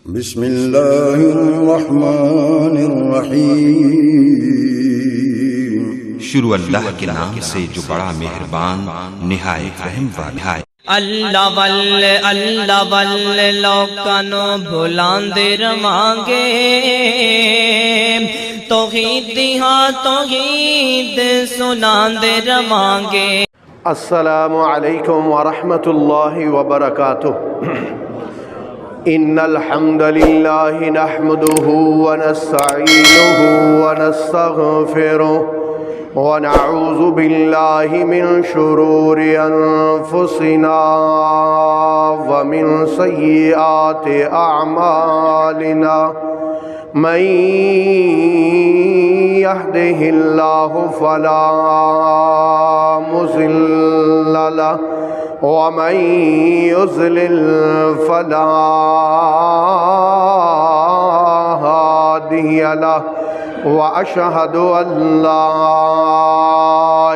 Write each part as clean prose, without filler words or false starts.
بسم اللہ الرحمن الرحیم۔ شروع اللہ کے نام سے جو بڑا مہربان نہایت رحم والا ہے۔ اللہ واللے لوکانو بھلاندے رواں گے، توحید ہاں توحید سناندے رواں گے۔ السلام علیکم ورحمۃ اللہ وبرکاتہ۔ ان الحمد للہ نحمده ونستعینه ونستغفره ونعوذ باللہ من شرور انفسنا ومن سیئات اعمالنا، من يهده الله فلا مضل له ومن يضلل فلا هادي له، وأشهد أن لا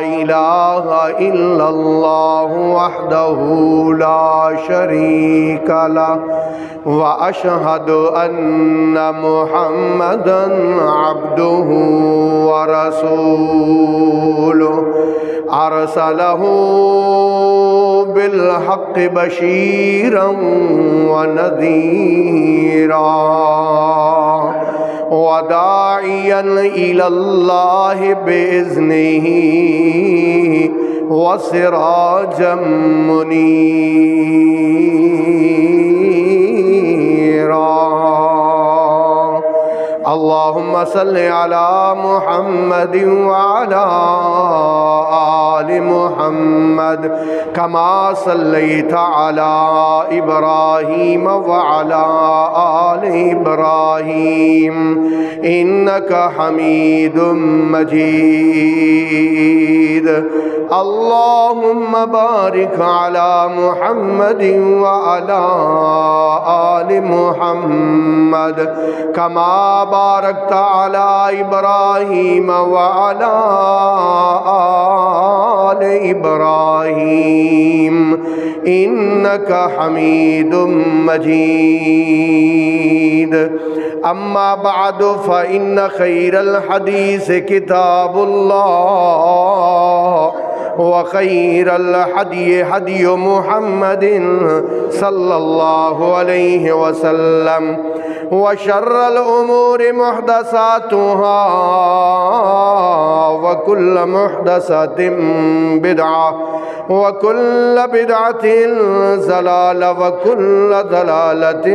إله إلا الله وحده لا شريك له، وأشهد أن محمدا عبده ورسوله، أرسله بالحق بشيرا ونذيرا وداعيا إلى الله بإذنه وسراجا منيرا۔ اللهم صل على محمد وعلى آل محمد كما صليت على إبراهيم وعلى آل إبراهيم إنك حميد مجيد۔ اللهم بارك على محمد وعلى آل محمد كما باركت على إبراهيم وعلى آل إبراهيم إنك حميد مجيد۔ أما بعد فإن خير الحديث كتاب الله، وخير الهدي هدي محمد صلى الله عليه وسلم، وشر الأمور محدثاتها، وكل محدثة بدعة، وكل بدعة ضلالة، وكل ضلالة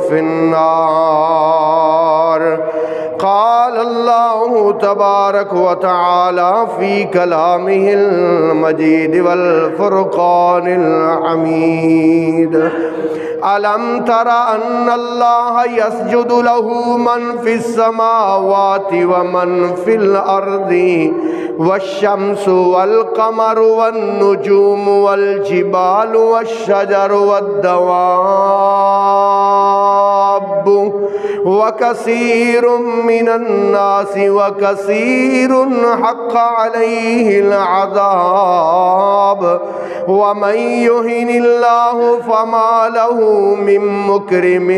في النار۔ قال الله تبارك وتعالى في كلامه المجيد والفرقان الحميد: ألم تر أن الله يسجد له من في السماوات ومن في الأرض، والشمس والقمر والنجوم والجبال والشجر والدواب وكثير من الناس وكثير حق عليه العذاب، ومن يهن الله فما له من مكرم،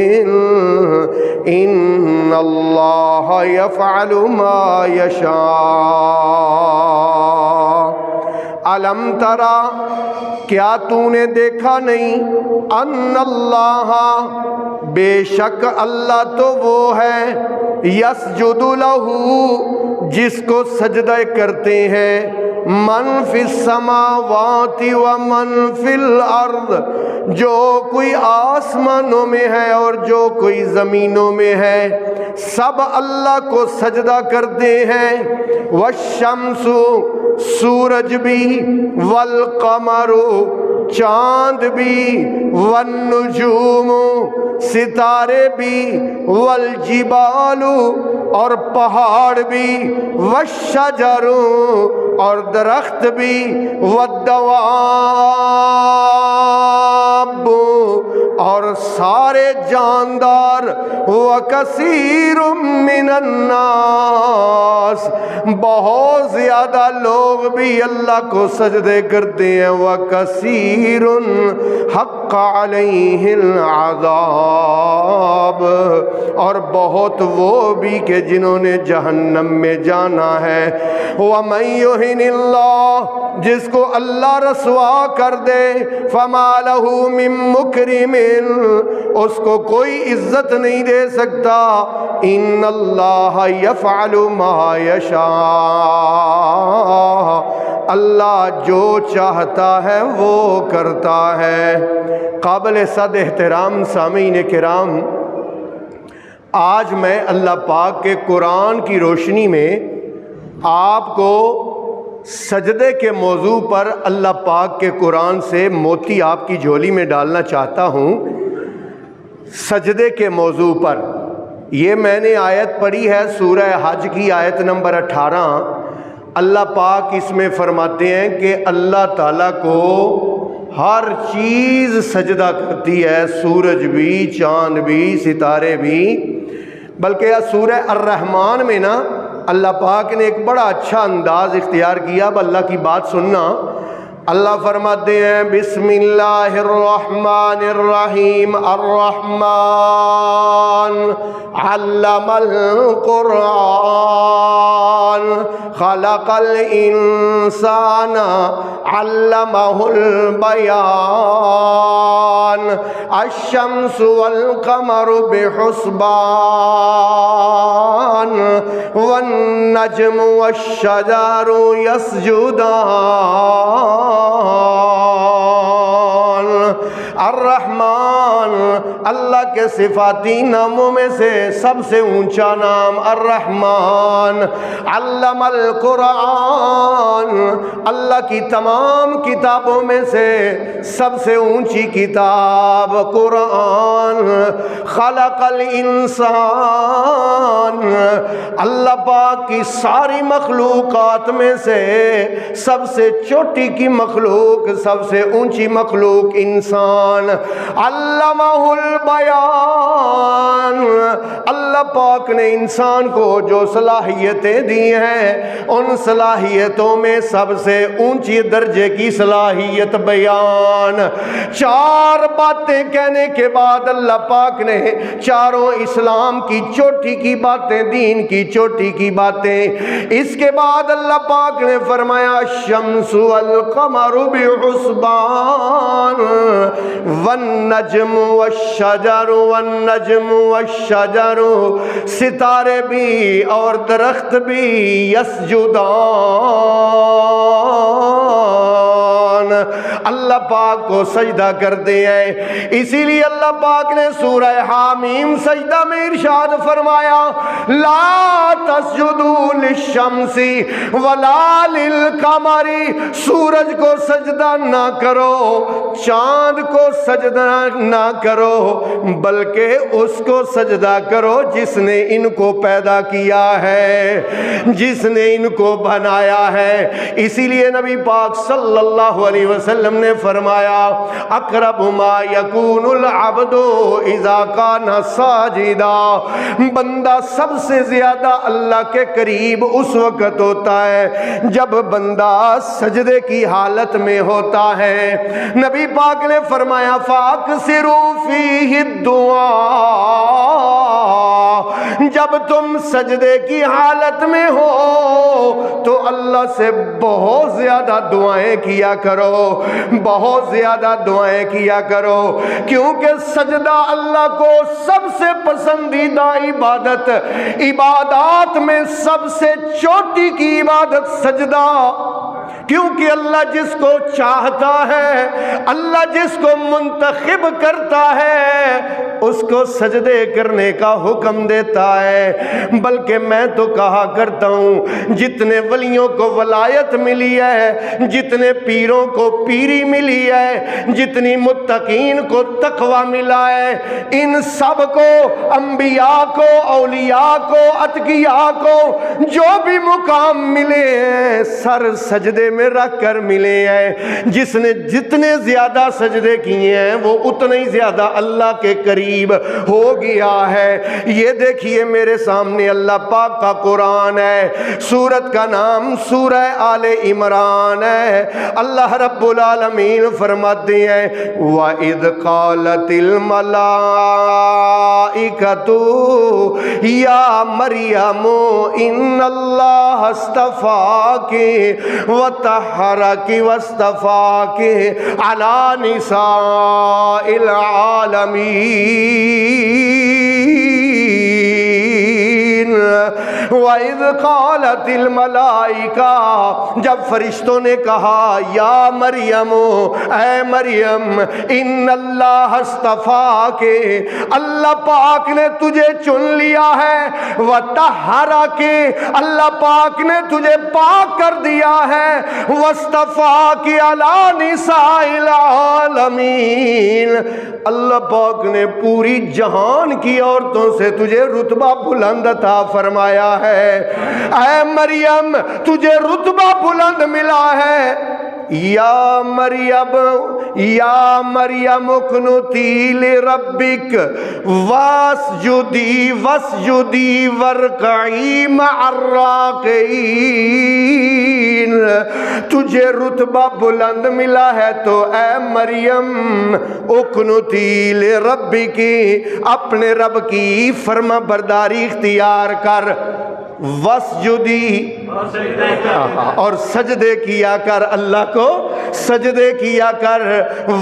إن الله يفعل ما يشاء۔ علم ترا، کیا تو نے دیکھا نہیں، ان اللہ، بے شک اللہ تو وہ ہے، یسجد لہ، جس کو سجدہ کرتے ہیں، من فی السماوات ومن فی الارض، جو کوئی آسمانوں میں ہے اور جو کوئی زمینوں میں ہے، سب اللہ کو سجدہ کرتے ہیں۔ والشمس، سورج بھی، والقمر، چاند بھی، والنجوم، ستارے بھی، والجبال، اور پہاڑ بھی، والشجر، اور درخت بھی، والدواب، اور سارے جاندار، وکثیر من الناس، بہت زیادہ لوگ بھی اللہ کو سجدے کرتے ہیں، وکثیر حق علیہ العذاب، الْعَذَابِ، اور بہت وہ بھی کہ جنہوں نے جہنم میں جانا ہے۔ وَمَن يُهِنِ اللَّهُ، جس کو اللہ رسوا کر دے، فَمَا لَهُ مِن مُكْرِمٍ، اس کو کوئی عزت نہیں دے سکتا۔ إِنَّ اللَّهَ يَفْعَلُ مَا يَشَاءُ، اللہ جو چاہتا ہے وہ کرتا ہے۔ قابل صد احترام سامعین کرام، آج میں اللہ پاک کے قرآن کی روشنی میں آپ کو سجدے کے موضوع پر اللہ پاک کے قرآن سے موتی آپ کی جھولی میں ڈالنا چاہتا ہوں۔ سجدے کے موضوع پر یہ میں نے آیت پڑھی ہے سورہ حج کی آیت نمبر 18۔ اللہ پاک اس میں فرماتے ہیں کہ اللہ تعالیٰ کو ہر چیز سجدہ کرتی ہے، سورج بھی، چاند بھی، ستارے بھی۔ بلکہ سورہ الرحمن میں نا اللہ پاک نے ایک بڑا اچھا انداز اختیار کیا۔ اب اللہ کی بات سننا، اللہ فرماتے ہیں بسم اللہ الرحمن الرحیم، الرحمن علم القرآن خلق الانسان علمہ البیان الشمس والقمر بحسبان والنجم والشجر يسجدان۔ الرحمن اللہ کے صفاتی ناموں میں سے سب سے اونچا نام الرحمن۔ علم القرآن اللہ کی تمام کتابوں میں سے سب سے اونچی کتاب قرآن۔ خلق الانسان اللہ پاک کی ساری مخلوقات میں سے سب سے چھوٹی کی مخلوق، سب سے اونچی مخلوق انسان۔ علمہ البیان اللہ پاک نے انسان کو جو صلاحیتیں دی ہیں، ان صلاحیتوں میں سب سے اونچی درجے کی صلاحیت بیان۔ چار باتیں کہنے کے بعد اللہ پاک نے چاروں اسلام کی چوٹی کی باتیں، دین کی چوٹی کی باتیں، اس کے بعد اللہ پاک نے فرمایا الشمس والقمر بحسبان والنجم والشجر والنجم والشجر ستارے بھی اور درخت بھی یسجدان اللہ پاک کو سجدہ کرتے ہیں۔ اسی لیے اللہ پاک نے سورہ حامیم سجدہ میں ارشاد فرمایا لا تسجدوا للشمس ولا للقمر، سورج کو سجدہ نہ کرو، چاند کو سجدہ نہ کرو، بلکہ اس کو سجدہ کرو جس نے ان کو پیدا کیا ہے، جس نے ان کو بنایا ہے۔ اسی لیے نبی پاک صلی اللہ علیہ وسلم نے فرمایا اقرب ما یکون العبد اذا کان ساجدا، بندہ سب سے زیادہ اللہ کے قریب اس وقت ہوتا ہے جب بندہ سجدے کی حالت میں ہوتا ہے۔ نبی پاک نے فرمایا فاکثروا فیہ الدعاء، جب تم سجدے کی حالت میں ہو تو اللہ سے بہت زیادہ دعائیں کیا کرو، بہت زیادہ دعائیں کیا کرو، کیونکہ سجدہ اللہ کو سب سے پسندیدہ عبادت، عبادات میں سب سے چوٹی کی عبادت سجدہ، کیونکہ اللہ جس کو چاہتا ہے، اللہ جس کو منتخب کرتا ہے، اس کو سجدے کرنے کا حکم دیتا ہے۔ بلکہ میں تو کہا کرتا ہوں جتنے ولیوں کو ولایت ملی ہے، جتنے پیروں کو پیری ملی ہے، جتنی متقین کو تقوی ملا ہے، ان سب کو، انبیاء کو، اولیاء کو، اتقیاء کو جو بھی مقام ملے ہیں سر سجدے میں رکھ کر ملے ہیں۔ جس نے جتنے زیادہ سجدے کیے ہیں وہ اتنے ہی زیادہ اللہ کے قریب ہو گیا ہے۔ یہ دیکھیے میرے سامنے اللہ پاک کا قرآن ہے، سورت کا نام سورہ آل عمران ہے۔ اللہ رب العالمین فرماتے ہیں وَإِذْ قَالَتِ الْمَلَائِكَةُ الملائکۃ یا مریم ان اللہ اصطفاک وطہرک واصطفاک علی نساء العالمین۔ وَإِذْ قَالَتِ الْمَلَائِكَةُ، جب فرشتوں نے کہا یا مریم، اے مریم، ان اللہ اصطفاک، اللہ پاک نے تجھے چن لیا ہے، وطہرک، اللہ پاک نے تجھے پاک کر دیا ہے، واصطفاک علی نساء العالمین، اللہ پاک نے پوری جہان کی عورتوں سے تجھے رتبہ بلند عطا فرمایا ہے۔ اے مریم تجھے رتبہ بلند ملا ہے۔ یا مریم اقنتی لربک واسجدی وارکعی مع الراکعین، تجھے رتبہ بلند ملا ہے تو اے مریم اقنتی لربک، اپنے رب کی فرما برداری اختیار کر، واسجدی، اور سجدے کیا کر، اللہ کو سجدے کیا کر،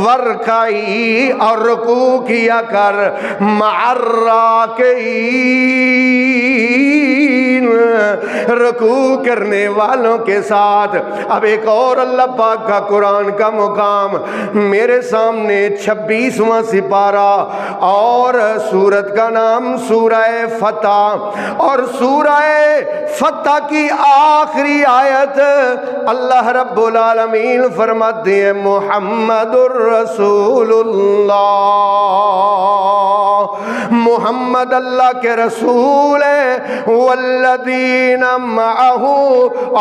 ورکعی، اور رکوع کیا کر، مع الراکعین، رکوع کرنے والوں کے ساتھ۔ اب ایک اور اللہ پاک کا قرآن کا مقام میرے سامنے 26واں سپارہ، اور سورت کا نام سورہ فتح، اور سورہ فتح کی آخری آیت اللہ رب العالمین فرماتے ہیں محمد الرسول اللہ، محمد اللہ کے رسول ہیں، والذین معہ،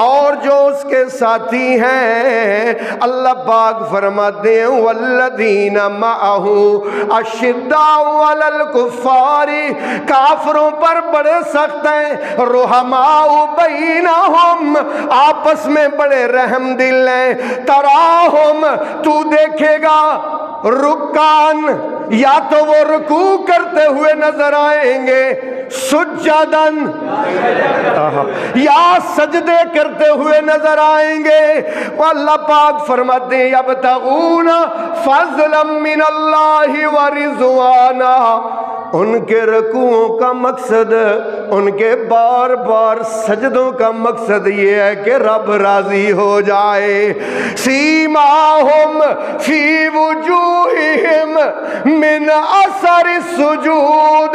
اور جو اس کے ساتھی ہیں، اللہ پاک فرماتے ہیں والذین معہ اشداء علی الکفار، کافروں پر بڑے سخت ہیں، رحماء بینہم، آپس میں بڑے رحم دل ہیں، تراہم، تو دیکھے گا، رکان، یا تو وہ رکوع کرتے ہوئے نظر آئیں گے، سجدن، یا سجدے کرتے ہوئے نظر آئیں گے۔ اللہ پاک فرماتے ہیں یبتغون فضلا من اللہ ورضوانا، ان کے رکوعوں کا مقصد، ان کے بار بار سجدوں کا مقصد یہ ہے کہ رب راضی ہو جائے۔ سیماہم فی وجوہہم من اثر السجود،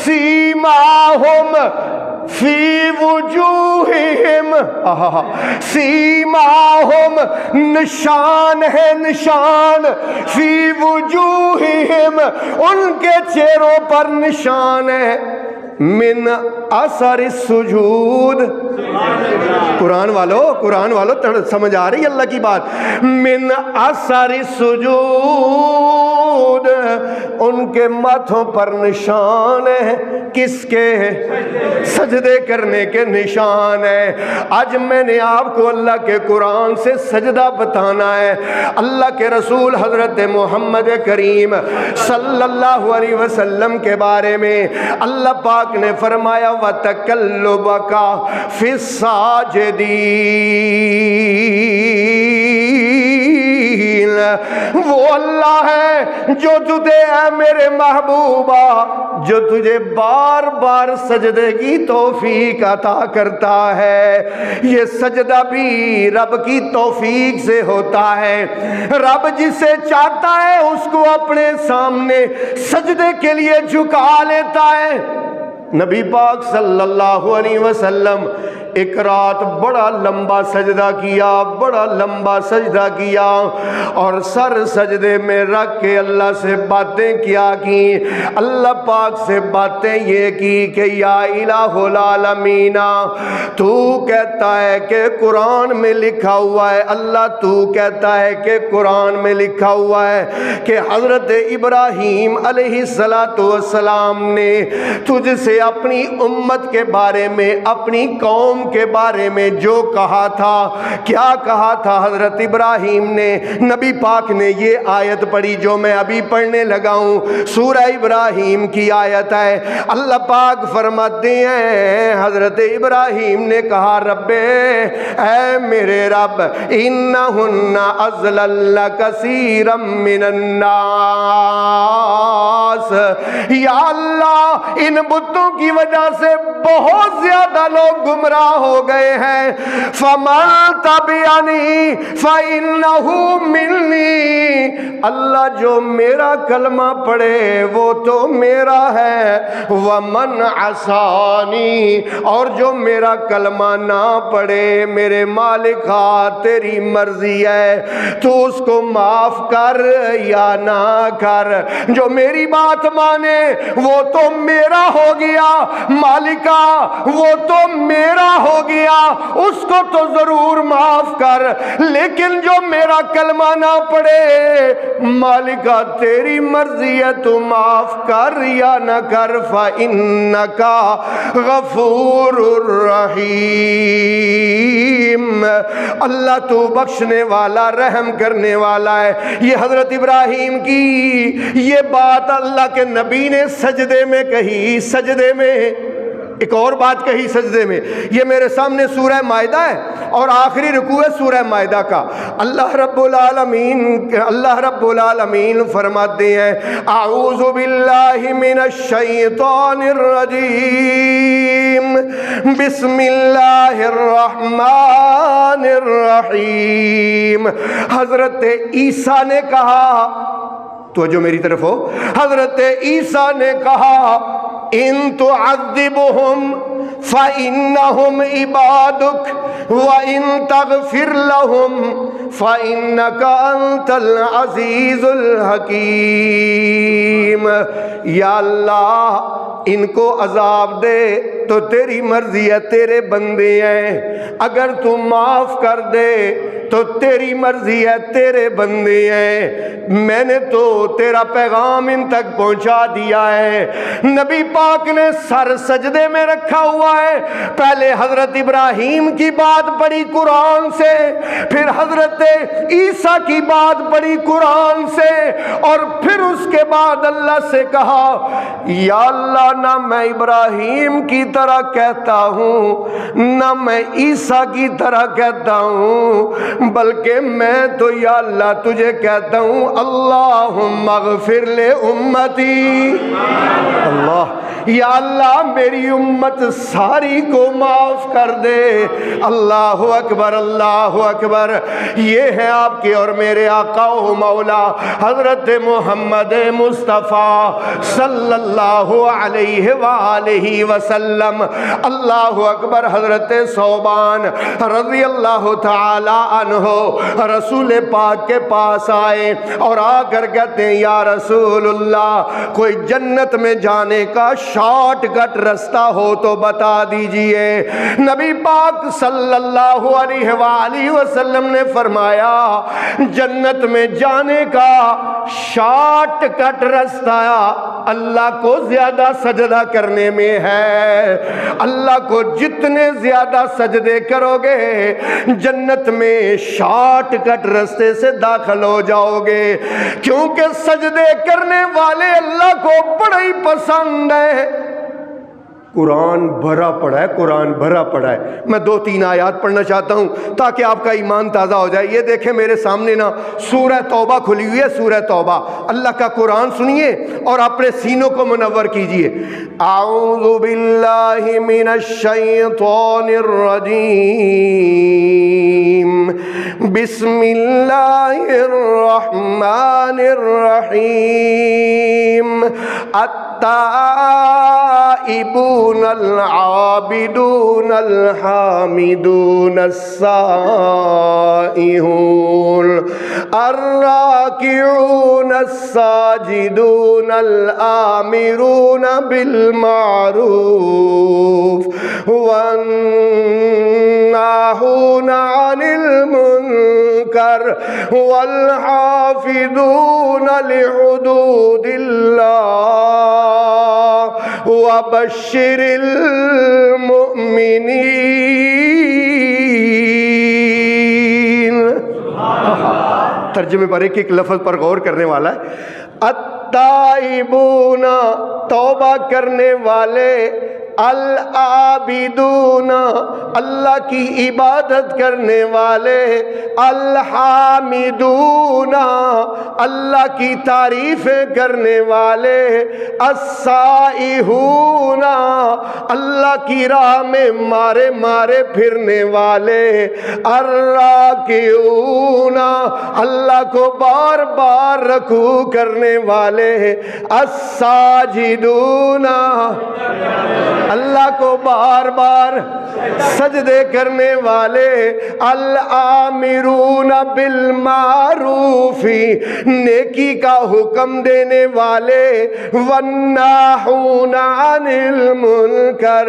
سیماہم فی وجوہہم، سیماہم نشان ہے، نشان، فی وجوہہم ان کے چہروں پر نشان ہے، من اثر السجود، قرآن والو سمجھ آ رہی اللہ کی بات، من اثر السجود، ان کے ماتھوں پر نشان ہے، کس کے؟ سجدے کرنے کے نشان ہے۔ آج میں نے آپ کو اللہ کے قرآن سے سجدہ بتانا ہے، اللہ کے رسول حضرت محمد کریم صلی اللہ علیہ وسلم کے بارے میں اللہ پاک نے فرمایا وَتَقَلُّبَكَ فِي السَّاجِدِينَ، وہ اللہ ہے جو تجھے اے میرے محبوبہ، جو تجھے بار بار سجدے کی توفیق عطا کرتا ہے۔ یہ سجدہ بھی رب کی توفیق سے ہوتا ہے، رب جسے چاہتا ہے اس کو اپنے سامنے سجدے کے لیے جھکا لیتا ہے۔ نبی پاک صلی اللہ علیہ وسلم ایک رات بڑا لمبا سجدہ کیا، بڑا لمبا سجدہ کیا، اور سر سجدے میں رکھ کے اللہ سے باتیں کیا کی، اللہ پاک سے باتیں یہ کی کہ یا الہ العالمین، تو کہتا ہے کہ قرآن میں لکھا ہوا ہے، اللہ تو کہتا ہے کہ قرآن میں لکھا ہوا ہے کہ حضرت ابراہیم علیہ السلام نے تجھ سے اپنی امت کے بارے میں، اپنی قوم قوم کے بارے میں جو کہا تھا، کیا کہا تھا حضرت ابراہیم نے؟ نبی پاک نے یہ آیت پڑھی جو میں ابھی پڑھنے لگا ہوں، سورہ ابراہیم کی آیت ہے۔ اللہ پاک فرماتے ہیں حضرت ابراہیم نے کہا رب، اے میرے رب، انہن اضلل کثیرا من الناس، یا اللہ ان بتوں کی وجہ سے بہت زیادہ لوگ گمراہ ہو گئے ہیں، فمن تبعنی فإنہ منی، اللہ جو میرا کلمہ پڑھے وہ تو میرا ہے، ومن عصانی، اور جو میرا کلمہ نہ پڑھے میرے مالکا تیری مرضی ہے، تو اس کو معاف کر یا نہ کر، جو میری بات مانے وہ تو میرا ہو گیا، مالکا وہ تو میرا ہو گیا، اس کو تو ضرور معاف کر، لیکن جو میرا کلمہ نہ پڑھے مالکا تیری مرضی ہے، تو معاف کر یا نہ کر، فَإِنَّكَ غَفُورٌ رَحِيمٌ، اللہ تو بخشنے والا رحم کرنے والا ہے۔ یہ حضرت ابراہیم کی یہ بات اللہ کے نبی نے سجدے میں کہی، سجدے میں ایک اور بات کہی سجدے میں۔ یہ میرے سامنے سورہ مائدہ ہے اور آخری رکوع ہے سورہ مائدہ کا۔ اللہ رب العالمین فرماتے ہیں اعوذ باللہ من الشیطان الرجیم، بسم اللہ الرحمن الرحیم۔ حضرت عیسیٰ نے کہا، توجہ میری طرف ہو، حضرت عیسیٰ نے کہا ان تعذبهم فإنهم عبادك وإن تغفر لهم فإنك أنت العزيز الحكيم، یا اللہ ان کو عذاب دے تو تیری مرضی ہے، تیرے بندے ہیں، اگر تو معاف کر دے تو تیری مرضی ہے، تیرے بندے ہیں، میں نے تو تیرا پیغام ان تک پہنچا دیا ہے۔ نبی پاک نے سر سجدے میں رکھا ہوا ہے، پہلے حضرت ابراہیم کی بات پڑھی قرآن سے، پھر حضرت عیسیٰ کی بات پڑھی قرآن سے، اور پھر اس کے بعد اللہ سے کہا یا اللہ نہ میں ابراہیم کی طرح کہتا ہوں نہ میں عیسیٰ کی طرح کہتا ہوں، بلکہ میں تو یا اللہ تجھے کہتا ہوں اللہم اغفر لے امتی، اللہ یا اللہ میری امت ساری کو معاف کر دے۔ اللہ اکبر، اللہ اکبر۔ یہ ہے آپ کے اور میرے آقا و مولا حضرت محمد مصطفیٰ صلی اللہ علیہ وآلہ وسلم۔ اللہ اکبر۔ حضرت ثوبان رضی اللہ تعالی عنہ رسول پاک کے پاس آئے اور آ کر کہتے ہیں یا رسول اللہ کوئی جنت میں جانے کا شارٹ کٹ رستہ ہو تو بتا دیجئے۔ نبی پاک صلی اللہ علیہ وآلہ وسلم نے فرمایا جنت میں جانے کا شارٹ کٹ رستہ اللہ کو زیادہ سجدہ کرنے میں ہے۔ اللہ کو جتنے زیادہ سجدے کرو گے جنت میں شارٹ کٹ رستے سے داخل ہو جاؤ گے، کیونکہ سجدے کرنے والے اللہ کو بڑا ہی پسند ہے۔ قرآن بھرا پڑا ہے، قرآن بھرا پڑا ہے۔ میں 2-3 آیات پڑھنا چاہتا ہوں تاکہ آپ کا ایمان تازہ ہو جائے۔ یہ دیکھیں میرے سامنے نا سورہ توبہ کھلی ہوئی ہے، سورہ توبہ۔ اللہ کا قرآن سنیے اور اپنے سینوں کو منور کیجئے۔ اعوذ باللہ من الشیطان الرجیم، بسم اللہ الرحمن الرحیم۔ التائبون العابدون الحامدون السائحون الراكعون الساجدون الآمرون بالمعروف والناهون عن المنكر والحافظون لحدود الله وبشر المؤمنین۔ ترجمے پر ایک ایک لفظ پر غور کرنے والا ہے۔ التائبون توبہ کرنے والے، العابدون اللہ کی عبادت کرنے والے، الحامدون اللہ کی تعریفیں کرنے والے، السائحون اللہ کی راہ میں مارے مارے پھرنے والے، الراکعون اللہ کو بار بار رکوع کرنے والے، الساجدون اللہ کو بار بار سجدے کرنے والے، الآمرون بالمعروف نیکی کا حکم دینے والے، والناہون عن المنکر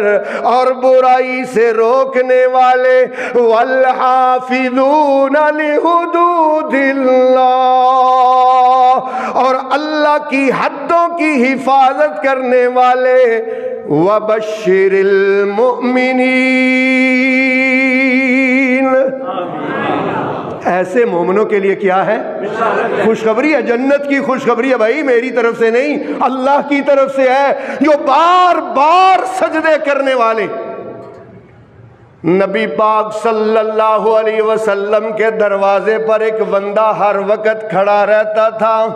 اور برائی سے روکنے والے، والحافظون لحدود اللہ اور اللہ کی حدوں کی حفاظت کرنے والے، وبشر المؤمنین۔ ایسے مومنوں کے لیے کیا ہے؟ خوشخبری ہے، جنت کی خوشخبری ہے بھائی، میری طرف سے نہیں اللہ کی طرف سے ہے، جو بار بار سجدے کرنے والے۔ نبی پاک صلی اللہ علیہ وسلم کے دروازے پر ایک بندہ ہر وقت کھڑا رہتا تھا۔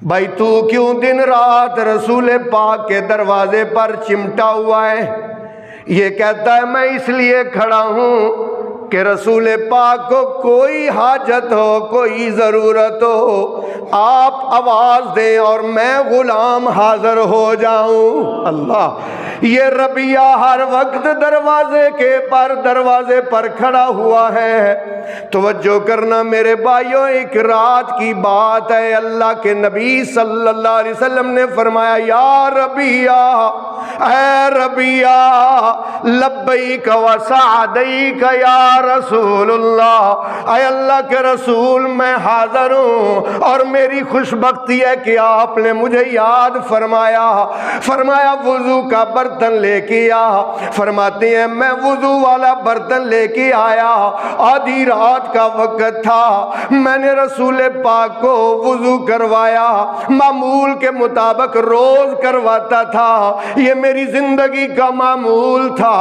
بھائی تو کیوں دن رات رسول پاک کے دروازے پر چمٹا ہوا ہے؟ یہ کہتا ہے میں اس لیے کھڑا ہوں کہ رسول پاک کو کوئی حاجت ہو، کوئی ضرورت ہو، آپ آواز دیں اور میں غلام حاضر ہو جاؤں۔ اللہ، یہ ربیہ ہر وقت دروازے پر کھڑا ہوا ہے۔ توجہ کرنا میرے بھائیوں، ایک رات کی بات ہے، اللہ کے نبی صلی اللہ علیہ وسلم نے فرمایا یا ربیہ، اے ربیہ، لبیک وسعدیک یا رسول اللہ، اے اللہ کے رسول میں حاضر ہوں اور میری خوش بختی ہے کہ آپ نے مجھے یاد فرمایا وضو کا برتن لے کے آ۔ فرماتے ہیں میں وضو والا برتن لے کے آیا، آدھی رات کا وقت تھا، میں نے رسول پاک کو وضو کروایا، معمول کے مطابق روز کرواتا تھا، یہ میری زندگی کا معمول تھا۔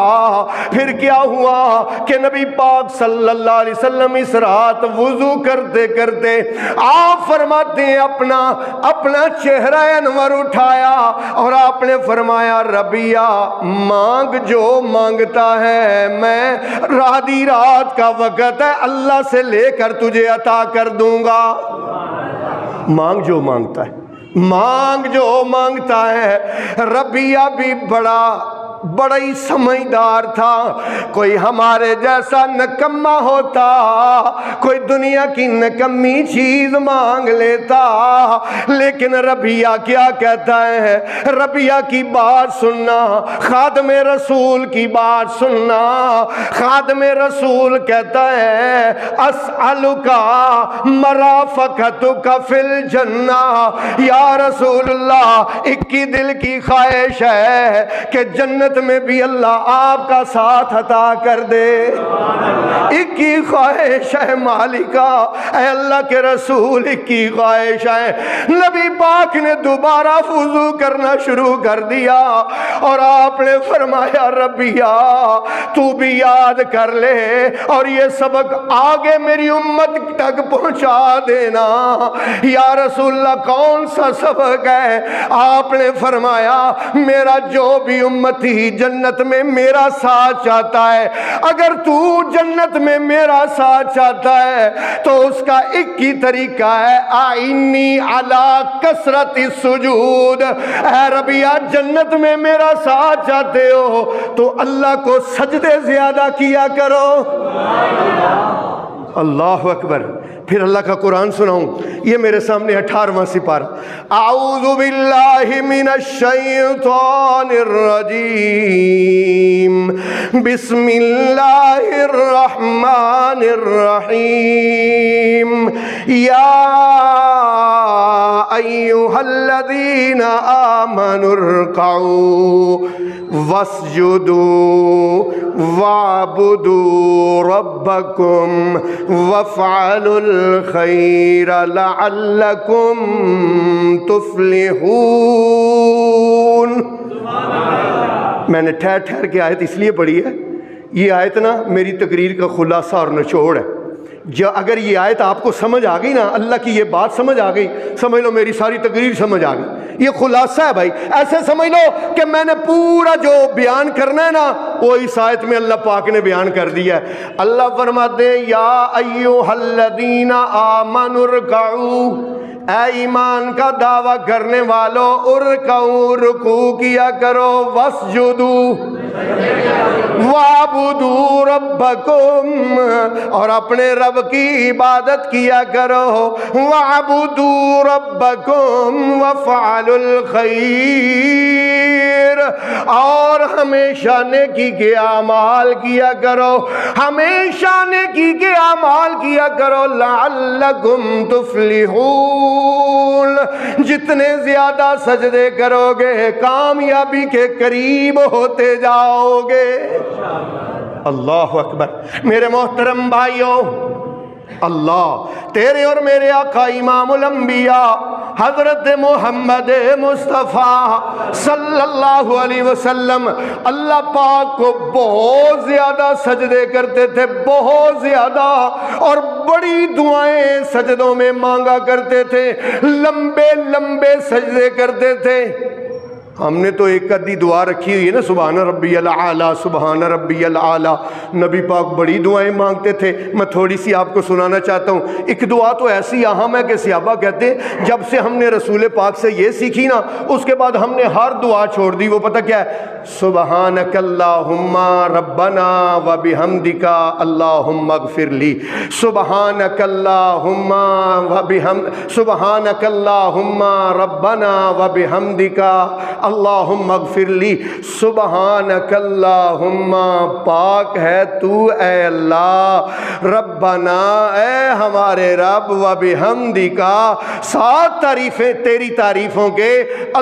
پھر کیا ہوا کہ نبی پاک صلی اللہ علیہ وسلم اس رات وضو کرتے کرتے آپ فرماتے ہیں اپنا چہرہ انور اٹھایا اور آپ نے فرمایا ربیہ مانگ جو مانگتا ہے، میں آدھی رات کا وقت ہے اللہ سے لے کر تجھے عطا کر دوں گا۔ مانگ جو مانگتا ہے، مانگ جو مانگتا ہے۔ ربیہ بھی بڑا ہی سمجھدار تھا، کوئی ہمارے جیسا نکما ہوتا کوئی دنیا کی نکمی چیز مانگ لیتا، لیکن ربیہ کیا کہتا ہے؟ ربیہ کی بات سننا، خادم رسول کی بات سننا۔ خادم رسول کہتا ہے اسألک مرافقتک فی الجنہ، یا رسول اللہ ایک کی دل کی خواہش ہے کہ جنت میں بھی اللہ آپ کا ساتھ عطا کر دے، ایک کی خواہش ہے مالکہ، اے اللہ کے رسول ایک کی خواہش ہے۔ نبی پاک نے دوبارہ وضو کرنا شروع کر دیا اور آپ نے فرمایا ربیہ تو بھی یاد کر لے اور یہ سبق آگے میری امت تک پہنچا دینا۔ یا رسول اللہ کون سا سبق ہے؟ آپ نے فرمایا میرا جو بھی امتی جنت میں میرا ساتھ چاہتا ہے، اگر تو جنت میں میرا ساتھ چاہتا ہے تو اس کا ایک ہی طریقہ ہے آئینی علی کثرت السجود۔ اے ربیہ جنت میں میرا ساتھ چاہتے ہو تو اللہ کو سجدے زیادہ کیا کرو۔ اللہ اکبر۔ پھر اللہ کا قرآن سناؤں؟ یہ میرے سامنے 18واں سپارہ۔ اعوذ باللہ من الشیطان الرجیم، بسم اللہ الرحمن الرحیم، یا ایہا الذین آمنوا ارکعوا واسجدوا وَاعْبُدُوا رَبَّكُمْ وَافْعَلُوا الْخَيْرَ لَعَلَّكُمْ تُفْلِحُونَ۔ میں نے ٹھہر کے آیت اس لیے پڑھی ہے، یہ آیت نا میری تقریر کا خلاصہ اور نچوڑ ہے۔ اگر یہ آیت آپ کو سمجھ آ گئی نا، اللہ کی یہ بات سمجھ آ گئی، سمجھ لو میری ساری تقریر سمجھ آ گئی۔ یہ خلاصہ ہے بھائی، ایسے سمجھ لو کہ میں نے پورا جو بیان کرنا ہے نا وہ اس آیت میں اللہ پاک نے بیان کر دیا ہے۔ اللہ فرماتے ہیں یا ایھا الذین آمنوا ارکعوا، اے ایمان کا دعویٰ کرنے والو، ارکعوا، رکوع کیا کرو، واسجدوا، وَاعْبُدُوا رَبَّكُمْ، اور اپنے رب کی عبادت کیا کرو، وَاعْبُدُوا رَبَّكُمْ وَافْعَلُوا الْخَيْرَ، اور ہمیشہ نیکی کے اعمال کیا کرو، ہمیشہ نیکی کے اعمال کیا کرو، لَعَلَّكُمْ تُفْلِحُونَ، جتنے زیادہ سجدے کرو گے کامیابی کے قریب ہوتے جاؤ گے۔ اللہ اکبر۔ میرے محترم بھائیوں، اللہ تیرے اور میرے آقا امام الانبیاء حضرت محمد مصطفیٰ صلی اللہ علیہ وسلم اللہ پاک کو بہت زیادہ سجدے کرتے تھے، بہت زیادہ، اور بڑی دعائیں سجدوں میں مانگا کرتے تھے، لمبے لمبے سجدے کرتے تھے۔ ہم نے تو ایک قدی دعا رکھی ہوئی ہے نا، سبحان ربی العالی، سبحان ربی العالی۔ نبی پاک بڑی دعائیں مانگتے تھے، میں تھوڑی سی آپ کو سنانا چاہتا ہوں۔ ایک دعا تو ایسی اہم ہے کہ صحابہ کہتے ہیں جب سے ہم نے رسول پاک سے یہ سیکھی نا، اس کے بعد ہم نے ہر دعا چھوڑ دی۔ وہ پتہ کیا ہے؟ سبحانک اللہم ربنا وبحمدک اللہم اغفر لی، سبحانک اللہم سبحانک اللہم ربنا وبحمدک اللہم اغفر لی، سبحانک اللہم، پاک ہے تو اے اللہ، ربنا، اے ہمارے رب، وبحمدک، سات تعریفیں تیری تعریفوں کے،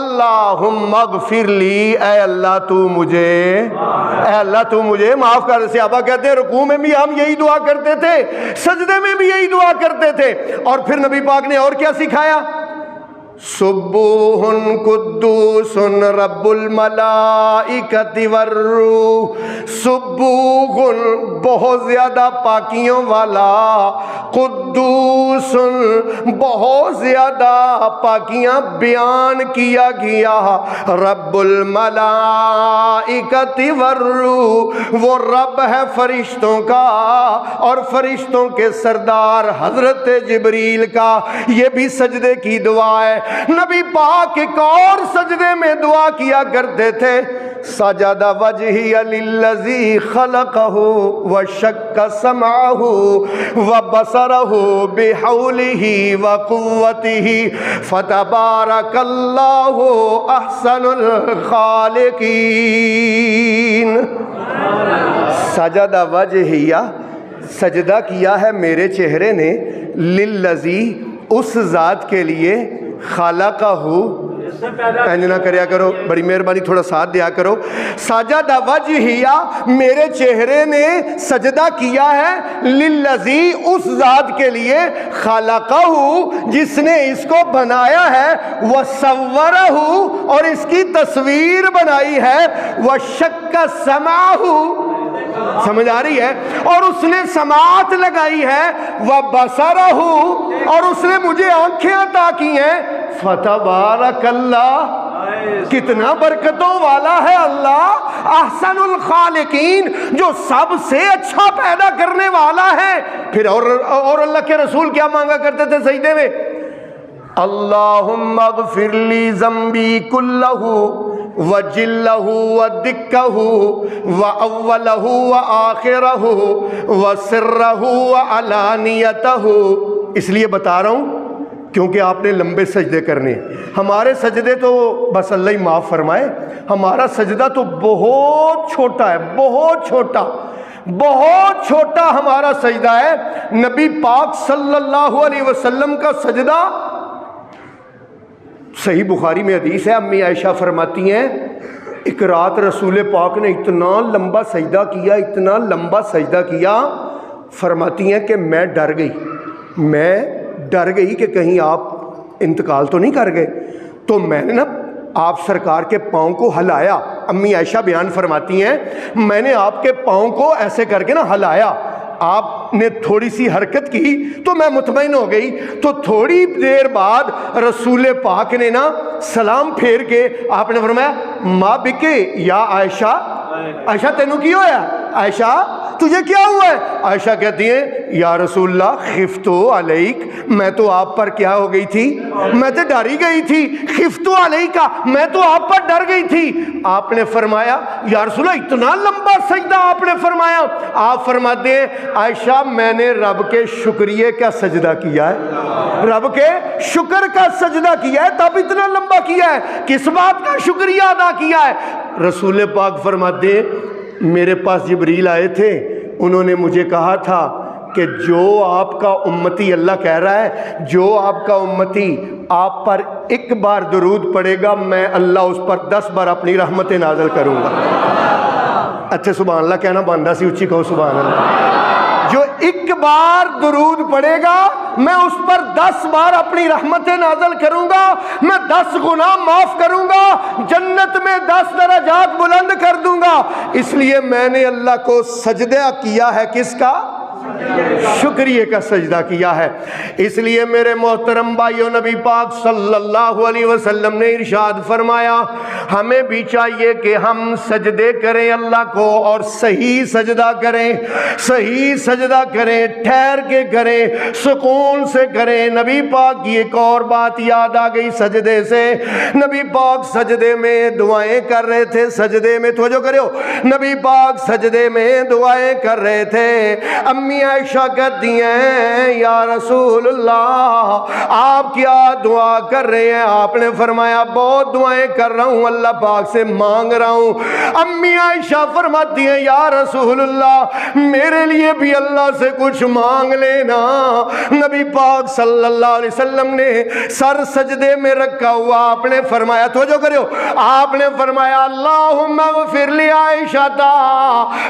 اللہم اغفر لی، اے اللہ تو مجھے، اے اللہ تو مجھے معاف کر۔ صحابہ کہتے ہیں رکوع میں بھی ہم یہی دعا کرتے تھے، سجدے میں بھی یہی دعا کرتے تھے، اور پھر نبی پاک نے اور کیا سکھایا؟ سبوح قدوس رب الملائکۃ والروح، سبوح بہت زیادہ پاکیوں والا، قدوس بہت زیادہ پاکیاں بیان کیا گیا، رب الملائکۃ والروح، وہ رب ہے فرشتوں کا اور فرشتوں کے سردار حضرت جبریل کا۔ یہ بھی سجدے کی دعا ہے۔ نبی پاک ایک اور سجدے میں دعا کیا کرتے تھے، سجد وجہی للذی خلقہ وشق سمعہ وبصرہ بحولہ وقوتہ فتبارک اللہ احسن الخالقین۔ سجد وجہی، سجدہ کیا ہے میرے چہرے نے، للذی، اس ذات کے لیے، خالقہ، اینج نہ کریا کرو، بڑی مہربانی تھوڑا ساتھ دیا کرو، سجد وجہیا، میرے چہرے نے سجدہ کیا ہے، للذی، اس ذات کے لیے، خالقہ، جس نے اس کو بنایا ہے، وصورہ، اور اس کی تصویر بنائی ہے، وشق سمعہ، سمجھ آ رہی ہے، اور اس نے سماعت لگائی ہے، وبصرہ، اور اس نے مجھے آنکھیں عطا کی ہیں، فتبارک اللہ، کتنا برکتوں والا ہے اللہ، احسن الخالقین، جو سب سے اچھا پیدا کرنے والا ہے۔ پھر اور اللہ کے رسول کیا مانگا کرتے تھے سجدے میں؟ اللہم اغفر لی ذنبی کلہ وجلہ ودکہ وأولہ وآخرہ وسرہ وعلانیتہ اس لیے بتا رہا ہوں کیونکہ آپ نے لمبے سجدے کرنے. ہمارے سجدے تو بس اللہ ہی معاف فرمائے, ہمارا سجدہ تو بہت چھوٹا ہے, بہت چھوٹا, بہت چھوٹا ہمارا سجدہ ہے. نبی پاک صلی اللہ علیہ وسلم کا سجدہ, صحیح بخاری میں حدیث ہے, امی عائشہ فرماتی ہیں ایک رات رسول پاک نے اتنا لمبا سجدہ کیا, اتنا لمبا سجدہ کیا, فرماتی ہیں کہ میں ڈر گئی کہ کہیں آپ انتقال تو نہیں کر گئے. تو میں نے نا آپ سرکار کے پاؤں کو ہلایا. امی عائشہ بیان فرماتی ہیں میں نے آپ کے پاؤں کو ایسے کر کے نا ہلایا, آپ نے تھوڑی سی حرکت کی تو میں مطمئن ہو گئی. تو تھوڑی دیر بعد رسول پاک نے نا سلام پھیر کے آپ نے فرمایا ماں بکے یا عائشہ, عائشہ تینوں کی ہوا, عائشہ تجھے کیا ہوا ہے؟ عائشہ کہتی ہیں یا رسول اللہ خفتو علیک, میں تو آپ پر کیا ہو گئی تھی, میں تو ڈر ہی گئی تھی. خفتو علیکا, میں تو آپ پر ڈر گئی تھی. آپ نے فرمایا یا رسول اللہ اتنا لمبا سجدہ آپ نے فرمایا. آپ فرماتے ہیں عائشہ میں نے رب کے شکریہ کا سجدہ کیا ہے, رب کے شکر کا سجدہ کیا ہے, تب اتنا لمبا کیا ہے. کس بات کا شکریہ ادا کیا ہے؟ رسول پاک فرماتے ہیں میرے پاس جبریل آئے تھے, انہوں نے مجھے کہا تھا کہ جو آپ کا امتی, اللہ کہہ رہا ہے جو آپ کا امتی آپ پر ایک بار درود پڑے گا میں اللہ اس پر 10 بار اپنی رحمتیں نازل کروں گا. اچھا سبحان اللہ کہنا بندہ سی, اچھی کہو سبحان اللہ. جو ایک بار درود پڑے گا میں اس پر 10 بار اپنی رحمتیں نازل کروں گا, میں 10 گناہ معاف کروں گا, جنت میں 10 درجات بلند کر دوں گا. اس لیے میں نے اللہ کو سجدہ کیا ہے, کس کا؟ شکریہ کا سجدہ کیا ہے. اس لیے میرے محترم بھائیوں نبی پاک صلی اللہ علیہ وسلم نے ارشاد فرمایا ہمیں بھی چاہیے کہ ہم سجدے کریں اللہ کو, اور صحیح سجدہ کریں, صحیح سجدہ کریں, ٹھہر کے کریں, سکون سے کریں. نبی پاک کی ایک اور بات یاد آ گئی سجدے سے. نبی پاک سجدے میں دعائیں کر رہے تھے, سجدے میں توجہ کرو, نبی پاک سجدے میں دعائیں کر رہے تھے. امی عائشہ کہتی ہیں یا رسول اللہ آپ کیا دعا کر رہے ہیں؟ آپ نے فرمایا بہت دعائیں کر رہا ہوں, اللہ پاک سے مانگ رہا ہوں. امی عائشہ فرماتی ہیں یا رسول اللہ میرے لیے بھی اللہ سے کچھ مانگ لینا. نبی پاک صلی اللہ علیہ وسلم نے سر سجدے میں رکھا ہوا, آپ نے فرمایا توجہ کرو, آپ نے فرمایا اللہم اغفر لی عائشہ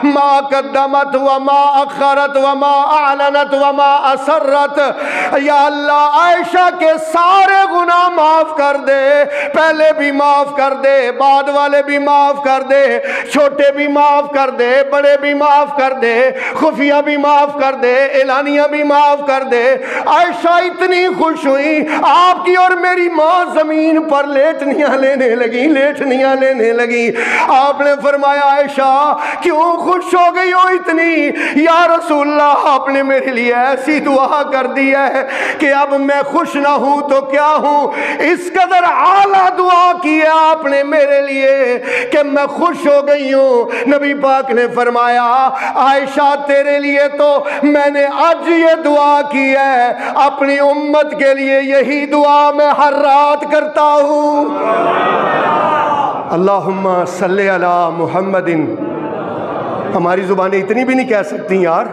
ما قدمت وما اخرت وما اعلنت وما اسرت. یا اللہ عائشہ کے سارے گناہ معاف کر دے, پہلے بھی معاف کر دے, بعد والے بھی معاف کر دے, چھوٹے بھی معاف کر دے, بڑے بھی معاف کر دے, خفیہ بھی معاف کر دے, اعلانیہ بھی معاف کر دے. عائشہ اتنی خوش ہوئی, آپ کی اور میری ماں زمین پر لیٹنیاں لینے لگی, لیٹنیاں لینے لگی. آپ نے فرمایا عائشہ کیوں خوش ہو گئی ہو اتنی؟ یا رسول اللہ آپ نے میرے لیے ایسی دعا کر دی ہے کہ اب میں خوش نہ ہوں تو کیا ہوں. اس قدر اعلیٰ دعا کی ہے آپ نے میرے لیے کہ میں خوش ہو گئی ہوں. نبی پاک نے فرمایا عائشہ تیرے لیے تو میں نے آج یہ دعا کی ہے, اپنی امت کے لیے یہی دعا میں ہر رات کرتا ہوں. اللہم صلی علی محمد. ہماری زبانیں اتنی بھی نہیں کہہ سکتی یار,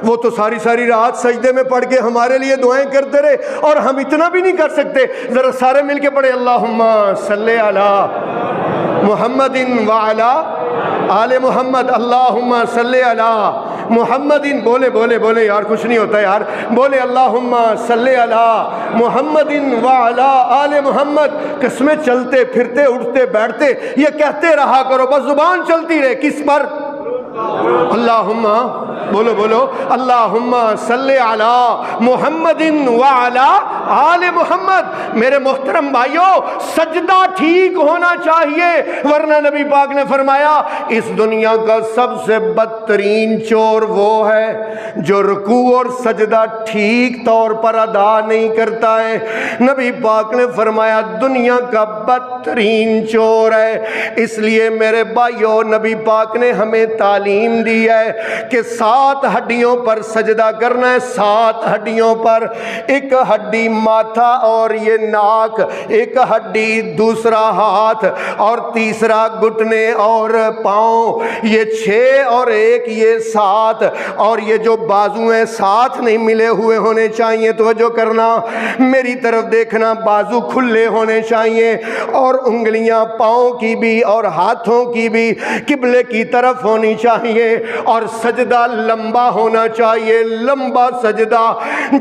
وہ تو ساری ساری رات سجدے میں پڑھ کے ہمارے لیے دعائیں کرتے رہے, اور ہم اتنا بھی نہیں کر سکتے. ذرا سارے مل کے پڑھے اللہم صلی علی محمد وعلی آل محمد. اللہم صلی علی محمد. بولے بولے بولے یار, کچھ نہیں ہوتا یار, بولے اللہم صلی علی محمد وعلی آل محمد. قسمیں چلتے پھرتے اٹھتے بیٹھتے یہ کہتے رہا کرو, بس زبان چلتی رہے. کس پر؟ اللہم بولو بولو اللہم صلی علی محمد وعلی آل محمد. میرے محترم بھائیوں سجدہ ٹھیک ہونا چاہیے, ورنہ نبی پاک نے فرمایا اس دنیا کا سب سے بدترین چور وہ ہے جو رکوع اور سجدہ ٹھیک طور پر ادا نہیں کرتا ہے. نبی پاک نے فرمایا دنیا کا بدترین چور ہے. اس لیے میرے بھائیوں نبی پاک نے ہمیں تعلیم دی ہے کہ 7 ہڈیوں پر سجدہ کرنا ہے، 7 ہڈیوں پر، ایک ہڈی ماتھا اور یہ ناک، ایک ہڈی دوسرا ہاتھ اور تیسرا گھٹنے اور پاؤں، یہ 6 اور ایک یہ 7، اور یہ جو بازو ہیں 7 نہیں ملے ہوئے ہونے چاہیے، توجہ کرنا میری طرف دیکھنا، بازو کھلے ہونے چاہیے اور انگلیاں پاؤں کی بھی اور ہاتھوں کی بھی قبلے کی طرف ہونی چاہیے، اور سجدہ لمبا ہونا چاہیے، لمبا سجدہ،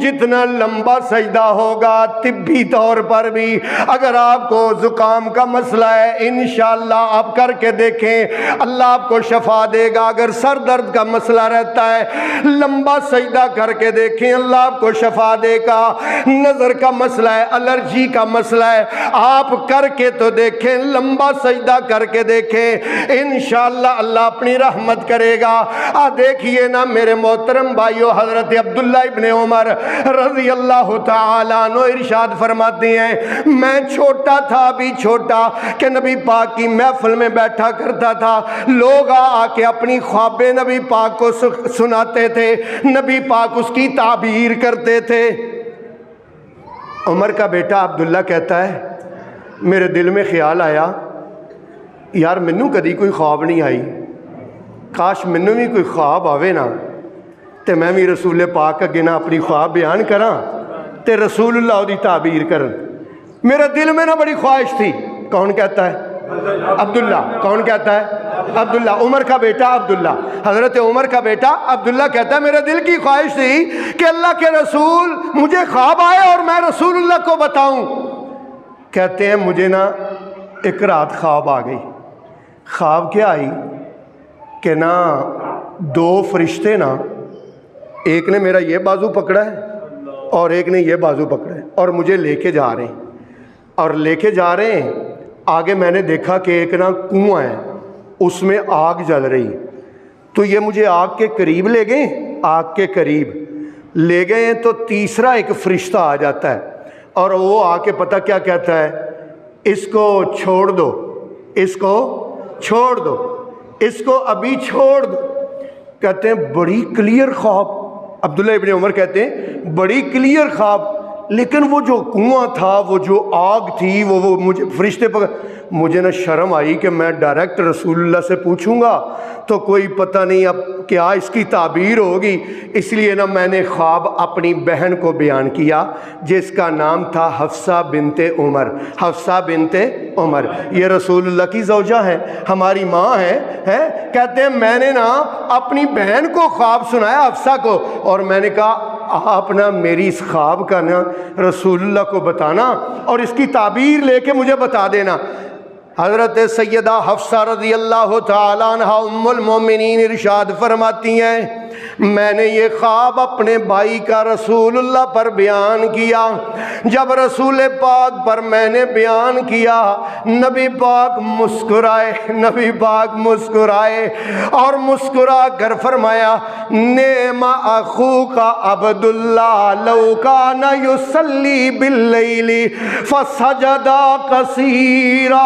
جتنا لمبا سجدہ ہوگا طبی طور پر بھی اگر آپ کو زکام کا مسئلہ ہے انشاءاللہ آپ کر کے دیکھیں، اللہ آپ کو شفا دے گا۔ اگر سر درد کا مسئلہ رہتا ہے لمبا سجدہ کر کے دیکھیں، اللہ آپ کو شفا دے گا۔ نظر کا مسئلہ ہے، الرجی کا مسئلہ ہے، آپ کر کے تو دیکھیں، لمبا سجدہ کر کے دیکھیں، انشاءاللہ اللہ اپنی رحمت کرے گا۔ دیکھیے نا میرے محترم بھائیو، حضرت عبداللہ ابن عمر رضی اللہ تعالیٰ عنہ ارشاد فرماتے ہیں، میں چھوٹا تھا، بھی چھوٹا، کہ نبی پاک کی محفل میں بیٹھا کرتا تھا، لوگ آ کے اپنی خوابیں نبی پاک کو سناتے تھے، نبی پاک اس کی تعبیر کرتے تھے۔ عمر کا بیٹا عبداللہ کہتا ہے میرے دل میں خیال آیا یار مینوں کدی کوئی خواب نہیں آئی، کاش مینوں بھی کوئی خواب آوے نا تے میں بھی رسول پاک اگے نا اپنی خواب بیان کراں تے رسول اللہ دی تعبیر کرن۔ میرے دل میں نا بڑی خواہش تھی۔ کون کہتا ہے؟ عبداللہ۔ کون کہتا ہے؟ عبداللہ، عمر کا بیٹا عبداللہ، حضرت عمر کا بیٹا عبداللہ کہتا ہے میرے دل کی خواہش تھی کہ اللہ کے رسول مجھے خواب آئے اور میں رسول اللہ کو بتاؤں۔ کہتے ہیں مجھے نا ایک رات خواب آ گئی۔ خواب کیا آئی کہ نا 2 فرشتے نا، ایک نے میرا یہ بازو پکڑا ہے اور ایک نے یہ بازو پکڑا ہے اور مجھے لے کے جا رہے ہیں، اور لے کے جا رہے ہیں آگے میں نے دیکھا کہ ایک نا کنواں ہے، اس میں آگ جل رہی، تو یہ مجھے آگ کے قریب لے گئے، آگ کے قریب لے گئے ہیں تو تیسرا ایک فرشتہ آ جاتا ہے اور وہ آ کے پتہ کیا کہتا ہے، اس کو چھوڑ دو، اس کو چھوڑ دو، اس کو ابھی چھوڑ دو۔ کہتے ہیں بڑی کلیئر خواب، عبداللہ ابن عمر کہتے ہیں بڑی کلیئر خواب، لیکن وہ جو کنواں تھا، وہ جو آگ تھی، وہ مجھے فرشتے پکڑ، مجھے نہ شرم آئی کہ میں ڈائریکٹ رسول اللہ سے پوچھوں گا تو کوئی پتہ نہیں اب کیا اس کی تعبیر ہوگی، اس لیے نا میں نے خواب اپنی بہن کو بیان کیا جس کا نام تھا حفصہ بنت عمر۔ حفصہ بنت عمر یہ رسول اللہ کی زوجہ ہے، ہماری ماں ہے۔ کہتے ہیں میں نے نا اپنی بہن کو خواب سنایا حفصہ کو، اور میں نے کہا آپ نا میری اس خواب کا نا رسول اللہ کو بتانا اور اس کی تعبیر لے کے مجھے بتا دینا۔ حضرت سیدہ حفصہ رضی اللہ تعالیٰ عنہ ام المومنین ارشاد فرماتی ہیں میں نے یہ خواب اپنے بھائی کا رسول اللہ پر بیان کیا۔ جب رسول پاک پر میں نے بیان کیا نبی پاک مسکرائے، نبی پاک مسکرائے اور مسکرا کر فرمایا نعم اخوک عبداللہ لو کان یصلی باللیل فسجد کثیرا۔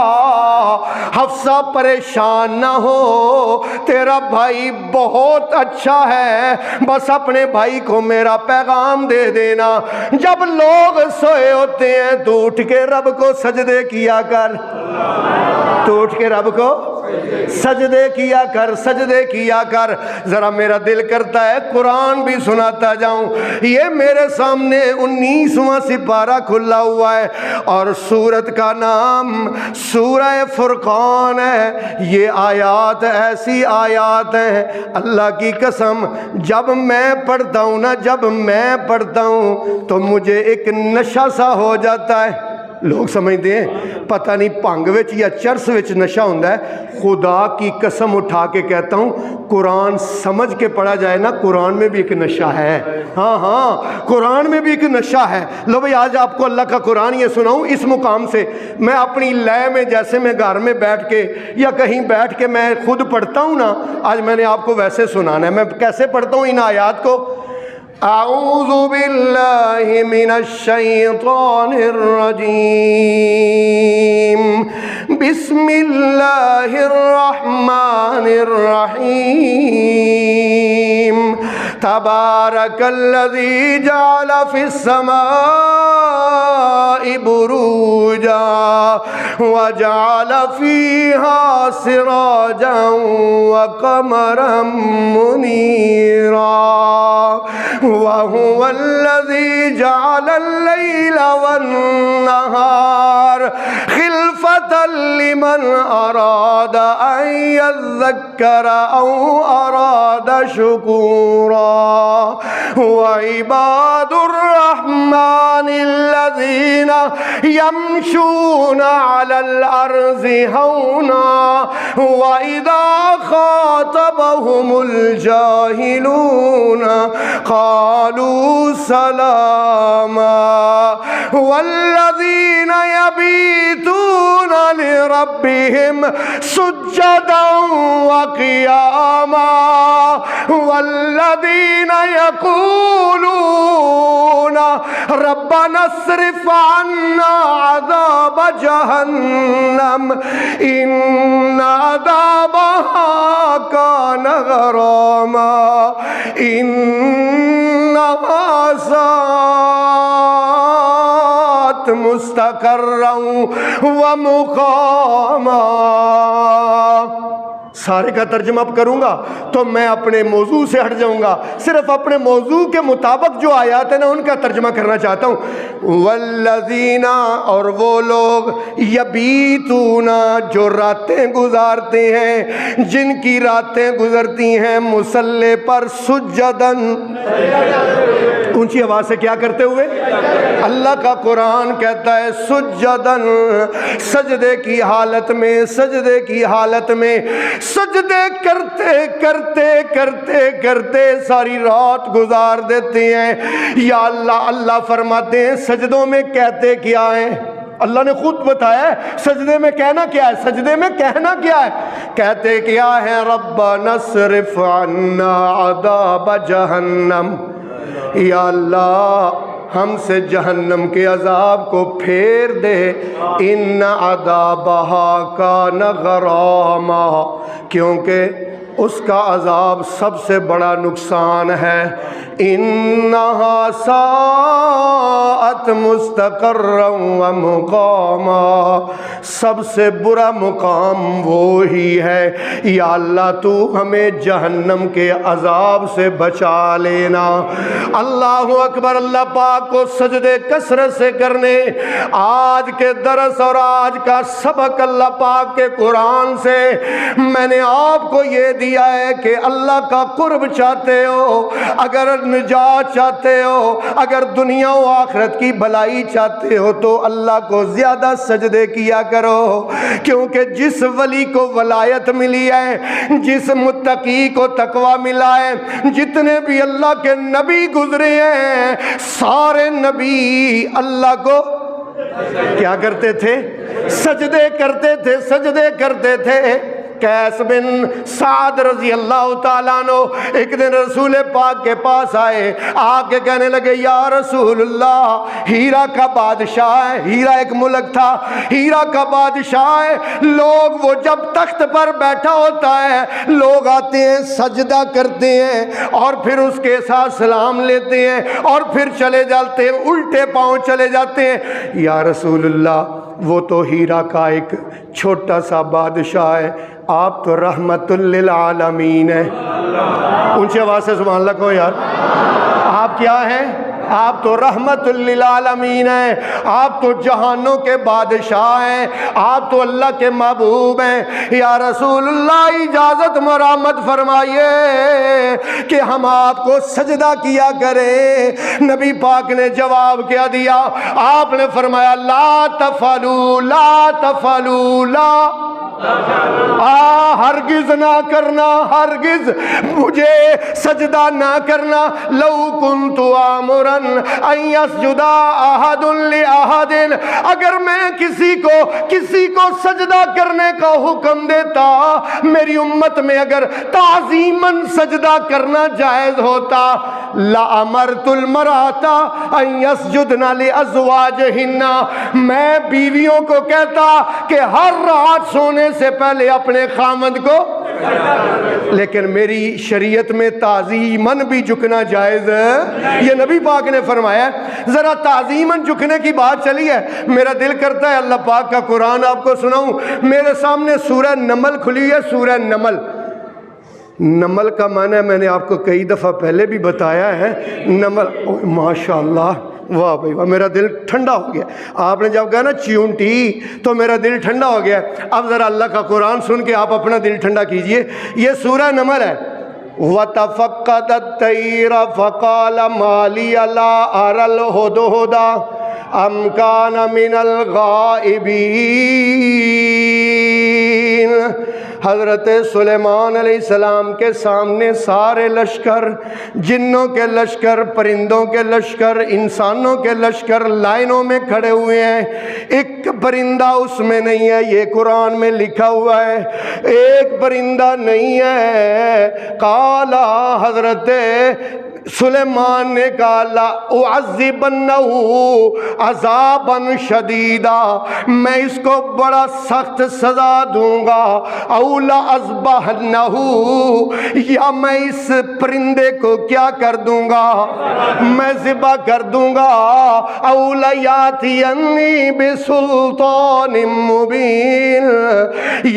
حفصہ پریشان نہ ہو، تیرا بھائی بہت اچھا ہے، بس اپنے بھائی کو میرا پیغام دے دینا، جب لوگ سوئے ہوتے ہیں تو اٹھ کے رب کو سجدے کیا کر، تو اٹھ کے رب کو سجدے کیا کر، سجدے کیا کر۔ ذرا میرا دل کرتا ہے قرآن بھی سناتا جاؤں۔ یہ میرے سامنے 19واں سپارہ کھلا ہوا ہے اور سورت کا نام سورہ فرقان ہے۔ یہ آیات ایسی آیات ہیں اللہ کی قسم جب میں پڑھتا ہوں نا، جب میں پڑھتا ہوں تو مجھے ایک نشہ سا ہو جاتا ہے۔ لوگ سمجھتے ہیں پتہ نہیں پنگ وچ یا چرس وچ نشہ ہوندہ ہے، خدا کی قسم اٹھا کے کہتا ہوں قرآن سمجھ کے پڑھا جائے نا، قرآن میں بھی ایک نشہ ہے۔ ہاں ہاں قرآن میں بھی ایک نشہ ہے۔ لو بھئی آج آپ کو اللہ کا قرآن یہ سناؤں اس مقام سے، میں اپنی لے میں جیسے میں گھر میں بیٹھ کے یا کہیں بیٹھ کے میں خود پڑھتا ہوں نا، آج میں نے آپ کو ویسے سنانا ہے۔ میں کیسے پڑھتا ہوں ان آیات کو؟ اعوذ باللہ من الشیطان الرجیم، بسم اللہ الرحمن الرحیم، تبارک الذی جعل فی السماء بروجا وجعل فیہا سراجا وقمرا منیرا وهو الذی جعل اللیل والنہار خلفة لمن اراد ان یذکر او اراد شکورا وعباد الرحمن الذین یمشون علی الارض ہونا وَإِذَا خَاطَبَهُمُ الْجَاهِلُونَ قَالُوا سَلَامًا وَالَّذِينَ يَبِيتُونَ لِرَبِّهِمْ سُجَّدًا وَقِيَامًا وَالَّذِينَ يَقُولُونَ رَبَّنَا اصْرِفْ عَنَّا عَذَابَ جَهَنَّمَ إِنَّ عَذَابَهَا كَانَ غَرَامًا إِنَّهَا سَاءَتْ مُسْتَقَرًّا وَمُقَامًا۔ سارے کا ترجمہ اب کروں گا تو میں اپنے موضوع سے ہٹ جاؤں گا، صرف اپنے موضوع کے مطابق جو آیات ہیں نا ان کا ترجمہ کرنا چاہتا ہوں۔ والذین، اور وہ لوگ، یبیتون، جو راتیں گزارتے ہیں، جن کی راتیں گزرتی ہیں مصلی پر، سجدن، اونچی آواز سے کیا کرتے ہوئے؟ اللہ کا قرآن کہتا ہے سجدن، سجدے کی حالت میں، سجدے کی حالت میں، سجدے کرتے کرتے کرتے کرتے ساری رات گزار دیتے ہیں۔ یا اللہ، اللہ فرماتے ہیں سجدوں میں کہتے کیا ہیں؟ اللہ نے خود بتایا ہے سجدے میں کہنا کیا ہے، سجدے میں کہنا کیا ہے، کہتے کیا ہے؟ ربنا اصرف عنا عذاب جہنم، یا اللہ ہم سے جہنم کے عذاب کو پھیر دے، ان عذابہا کان غراما، کیونکہ اس کا عذاب سب سے بڑا نقصان ہے۔ انہا ساءت مستقرا ومقاما، سب سے برا مقام وہی ہے۔ یا اللہ تو ہمیں جہنم کے عذاب سے بچا لینا۔ اللہ اکبر۔ اللہ پاک کو سجدے کثرت سے کرنے، آج کے درس اور آج کا سبق اللہ پاک کے قرآن سے میں نے آپ کو یہ دیا ہے کہ اللہ کا قرب چاہتے ہو، اگر نجات چاہتے ہو، اگر دنیا و آخرت کی بھلائی چاہتے ہو تو اللہ کو زیادہ سجدے کیا کرو، کیونکہ جس ولی کو ولایت ملی ہے، جس متقی کو تقوی ملا ہے، جتنے بھی اللہ کے نبی گزرے ہیں، سارے نبی اللہ کو کیا کرتے تھے؟ سجدے کرتے تھے، سجدے کرتے تھے۔ قیس بن سعد رضی اللہ تعالیٰ عنہ ایک دن رسول پاک کے پاس آئے، آ کے کہنے لگے یا رسول اللہ، ہیرا کا بادشاہ ہے، ہیرا ایک ملک تھا، ہیرا کا بادشاہ ہے، لوگ وہ جب تخت پر بیٹھا ہوتا ہے لوگ آتے ہیں سجدہ کرتے ہیں اور پھر اس کے ساتھ سلام لیتے ہیں اور پھر چلے جاتے ہیں، الٹے پاؤں چلے جاتے ہیں۔ یا رسول اللہ وہ تو ہیرا کا ایک چھوٹا سا بادشاہ ہے، آپ تو رحمت للعالمین ہیں۔ اونچی آواز سے سبحان اللہ کہو یار۔ آپ کیا ہیں؟ آپ تو رحمت للعالمین ہیں، آپ تو جہانوں کے بادشاہ ہیں، آپ تو اللہ کے محبوب ہیں۔ یا رسول اللہ اجازت مرحمت فرمائیے کہ ہم آپ کو سجدہ کیا کریں۔ نبی پاک نے جواب کیا دیا؟ آپ نے فرمایا لا تفعلوا لا تفعلوا لا ہرگز نہ کرنا، ہرگز مجھے سجدہ نہ کرنا۔ لو کنت آمرا ان یسجد احد لاحد، اگر میں کسی کو سجدہ کرنے کا حکم دیتا، میری امت میں اگر تعظیماً سجدہ کرنا جائز ہوتا، لامرت المرأۃ ان یسجدن لازواجہن، میں بیویوں کو کہتا کہ ہر رات سونے سے پہلے اپنے خامند کو لیکن میری شریعت میں تعظیماً بھی جھکنا جائز ہے، یہ نبی پاک نے فرمایا ہے۔ ذرا تعظیماً جھکنے کی بات چلی ہے، میرا دل کرتا ہے اللہ پاک کا قرآن آپ کو سناؤں۔ میرے سامنے سورہ نمل کھلی ہے، سورہ نمل۔ نمل کا معنی میں نے آپ کو کئی دفعہ پہلے بھی بتایا ہے۔ نمل، ماشاءاللہ، واہ بھائی واہ، میرا دل ٹھنڈا ہو گیا۔ آپ نے جب کہا نا چیونٹی تو میرا دل ٹھنڈا ہو گیا۔ اب ذرا اللہ کا قرآن سن کے آپ اپنا دل ٹھنڈا کیجئے۔ یہ سورہ نمل ہے۔ وَتَفَقَّدَ الطَّيْرَ فَقَالَ مَا لِيَ لَا أَرَى الْهُدْهُدَ أَمْ كَانَ مِنَ الْغَائِبِينَ۔ حضرت سلیمان علیہ السلام کے سامنے سارے لشکر، جنوں کے لشکر، پرندوں کے لشکر، انسانوں کے لشکر لائنوں میں کھڑے ہوئے ہیں۔ ایک پرندہ اس میں نہیں ہے، یہ قرآن میں لکھا ہوا ہے، ایک پرندہ نہیں ہے۔ قالا، حضرت سلیمان نے کہا لَأُعَذِّبَنَّهُ عَذَابًا شَدِيدًا، میں اس کو بڑا سخت سزا دوں گا، اَوْ لَأَذْبَحَنَّهُ، یا میں اس پرندے کو کیا کر دوں گا، میں ذبح کر دوں گا، اَوْ لَيَأْتِيَنِّي بِسُلْطَانٍ مُبِينٍ،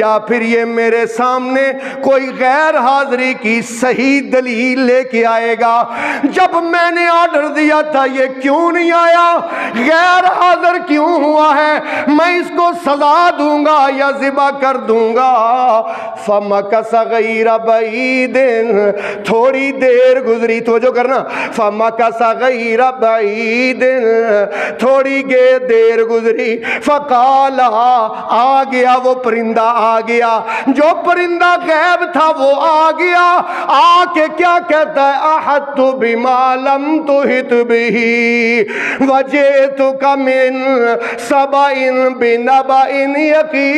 یا پھر یہ میرے سامنے کوئی غیر حاضری کی صحیح دلیل لے کے آئے گا۔ جب میں نے آرڈر دیا تھا یہ کیوں نہیں آیا، غیر حاضر کیوں ہوا ہے، میں اس کو سزا دوں گا یا ذبح کر دوں گا۔ فَمَكَثَ غَيْرَ بَعِيدٍ، تھوڑی دیر گزری، توجہ کرنا، فَمَكَثَ غَيْرَ بَعِيدٍ، تھوڑی دیر گزری، فَقَالَ، آ گیا وہ پرندہ، آ گیا جو پرندہ غیب تھا وہ آ گیا، آ کے کیا کہتا ہے، أَحَطْتُ بِمَا لَمْ تُحِطْ بِهِ وَجِئْتُكَ مِنْ سَبَإٍ بِنَبَإٍ يَقِينٍ۔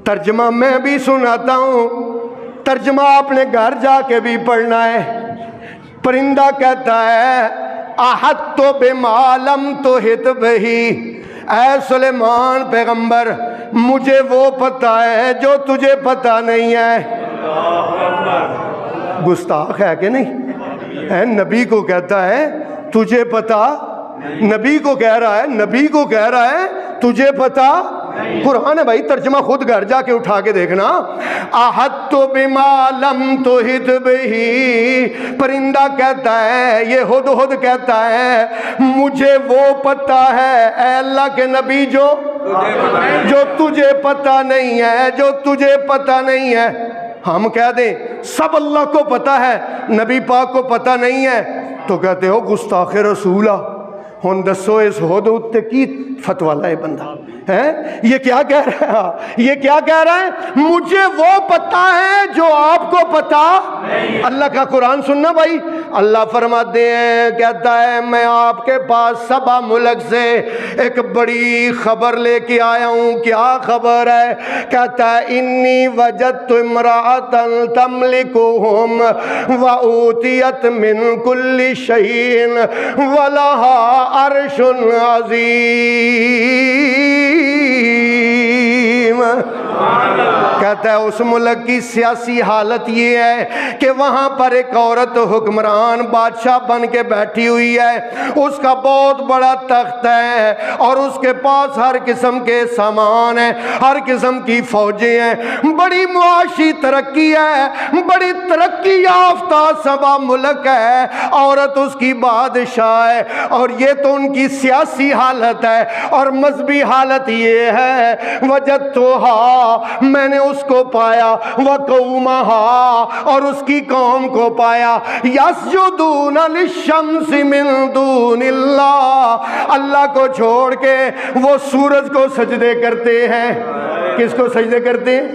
ترجمہ میں بھی سناتا ہوں، ترجمہ آپ نے گھر جا کے بھی پڑھنا ہے۔ پرندہ کہتا ہے أَحَطْتُ بِمَا لَمْ تُحِطْ بِهِ، اے سلیمان پیغمبر مجھے وہ پتہ ہے جو تجھے پتہ نہیں ہے۔ گستاخ ہے کہ نہیں؟ اے نبی کو کہتا ہے تجھے پتہ، نبی کو کہہ رہا ہے، نبی کو کہہ رہا ہے تجھے پتہ۔ قرآن ہے بھائی، ترجمہ خود گھر جا کے اٹھا کے دیکھنا۔ أَحَطْتُ بِمَا لَمْ تُحِطْ بِهِ، پرندہ کہتا ہے، یہ ہدہد کہتا ہے مجھے وہ پتہ ہے اے اللہ کے نبی جو تجھے پتہ نہیں ہے، جو تجھے پتہ نہیں ہے۔ ہم کہہ دیں سب اللہ کو پتہ ہے، نبی پاک کو پتہ نہیں ہے تو کہتے ہو گستاخ رسولہ۔ ہن دسو اس ہدہد تے کی فتویٰ لائے بندہ ہے؟ یہ کیا کہہ رہا ہے؟ یہ کیا کہہ رہا ہے؟ مجھے وہ پتہ ہے جو آپ کو پتہ نہیں۔ اللہ کا قرآن سننا بھائی، اللہ فرماتے ہیں، کہتا ہے میں آپ کے پاس سبا ملک سے ایک بڑی خبر لے کے آیا ہوں۔ کیا خبر ہے؟ کہتا ہے انی وجدت امرأۃ تملکہم وأوتیت من کل شیء ولہا عرش عظیم۔ کہتا ہے اس ملک کی سیاسی حالت یہ ہے کہ وہاں پر ایک عورت حکمران بادشاہ بن کے بیٹھی ہوئی ہے، اس کا بہت بڑا تخت ہے اور اس کے پاس ہر قسم کے سامان ہیں، ہر قسم کی فوجیں ہیں، بڑی معاشی ترقی ہے، بڑی ترقی یافتہ سبا ملک ہے، عورت اس کی بادشاہ ہے۔ اور یہ تو ان کی سیاسی حالت ہے، اور مذہبی حالت یہ ہے وجدتھا، میں نے اس کو پایا، وقومہا، اور اس کی قوم کو پایا، یسجدون للشمس من دون اللہ، اللہ کو چھوڑ کے وہ سورج کو سجدے کرتے ہیں۔ کس کو سجدے کرتے ہیں؟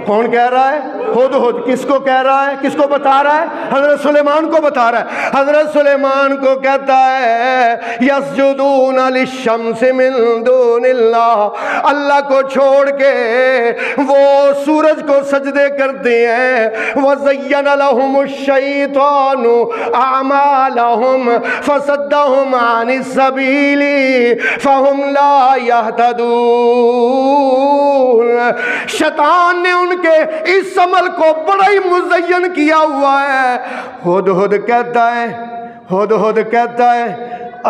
کون کہہ رہا ہے؟ خود کس کو کہہ رہا ہے؟ کس کو بتا رہا ہے؟ حضرت سلیمان کو بتا رہا ہے۔ حضرت سلیمان کو کہتا ہے یسجدون للشمس من دون اللہ، اللہ کو چھوڑ کے وہ سورج کو سجدے کرتے ہیں۔ وَزَيَّنَ لَهُمُ الشَّيْطَانُ أَعْمَالَهُمْ فَصَدَّهُمْ عَنِ السَّبِيلِ فَهُمْ لَا يَهْتَدُونَ۔ شیطان نے ان کے اس عمل کو بڑا ہی مزین کیا ہوا ہے۔ ہدہد کہتا ہے، ہدہد کہتا ہے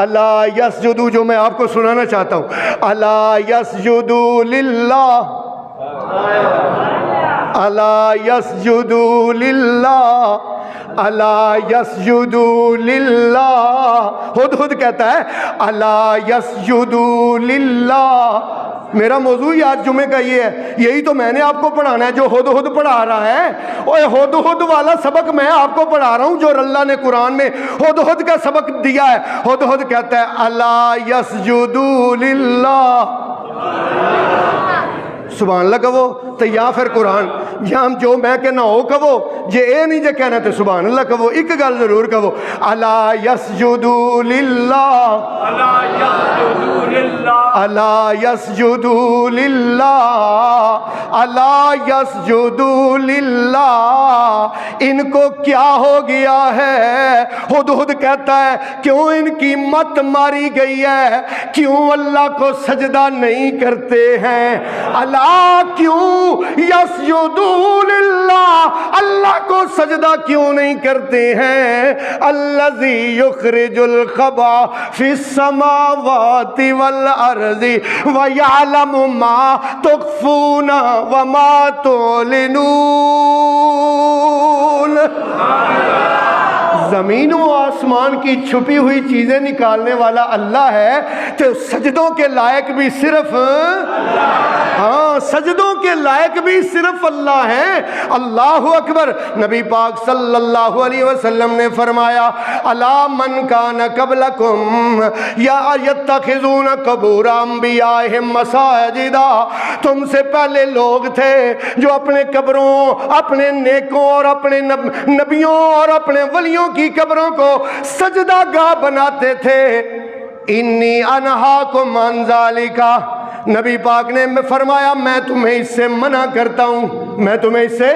الا یسجدوا، جو میں آپ کو سنانا چاہتا ہوں، الا یسجدوا للہ، الا یسجدوا للہ، الا یسجدوا للہ۔ ہدہد کہتا ہے الا یسجدوا للہ۔ میرا موضوع آج جمعے کا یہ ہے، یہی تو میں نے آپ کو پڑھانا ہے جو ہدہد پڑھا رہا ہے۔ اور ہدہد والا سبق میں آپ کو پڑھا رہا ہوں جو اللہ نے قرآن میں ہدہد کا سبق دیا ہے۔ ہدہد کہتا ہے الا یسجدوا للہ، سبحان اللہ کہو تو یا پھر قرآن یا ہم جو میں کہنا ہو کہو، جے اے نہیں جے کہنا تو سبحان اللہ کہو۔ ایک گل ضرور کہو، الا یسجدوا للہ، الا یسجدوا للہ، الا یسجدوا للہ۔ ان کو کیا ہو گیا ہے؟ ہدہد کہتا ہے کیوں ان کی مت ماری گئی ہے؟ کیوں اللہ کو سجدہ نہیں کرتے ہیں؟ اللہ کیوں یسجدوا للہ، اللہ کو سجدہ کیوں نہیں کرتے ہیں؟ الذی یخرج الخبا فی السماوات والارض ویعلم ما تخفون وما تعلنون۔ زمین و آسمان کی چھپی ہوئی چیزیں نکالنے والا اللہ ہے، تو سجدوں کے لائق بھی صرف ہاں، سجدوں کے لائق بھی صرف اللہ ہے۔ اللہ اکبر۔ نبی پاک صلی اللہ علیہ وسلم نے فرمایا الا من کان قبلکم یا یتخذون قبور انبیائہم مساجدا، تم سے پہلے لوگ تھے جو اپنے قبروں، اپنے نیکوں اور اپنے نبیوں اور اپنے ولیوں کی قبروں کو سجدہ گاہ بناتے تھے۔ انی انہاکم عن ذالک، نبی پاک نے فرمایا میں تمہیں اس سے منع کرتا ہوں، میں تمہیں اس سے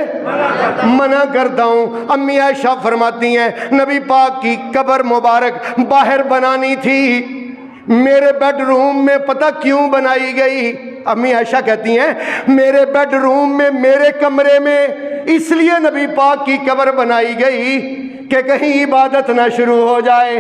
منع کرتا ہوں۔ امی عائشہ فرماتی ہیں نبی پاک کی قبر مبارک باہر بنانی تھی، میرے بیڈ روم میں پتہ کیوں بنائی گئی؟ امی عائشہ کہتی ہیں میرے بیڈ روم میں، میرے کمرے میں اس لیے نبی پاک کی قبر بنائی گئی کہ کہیں عبادت نہ شروع ہو جائے،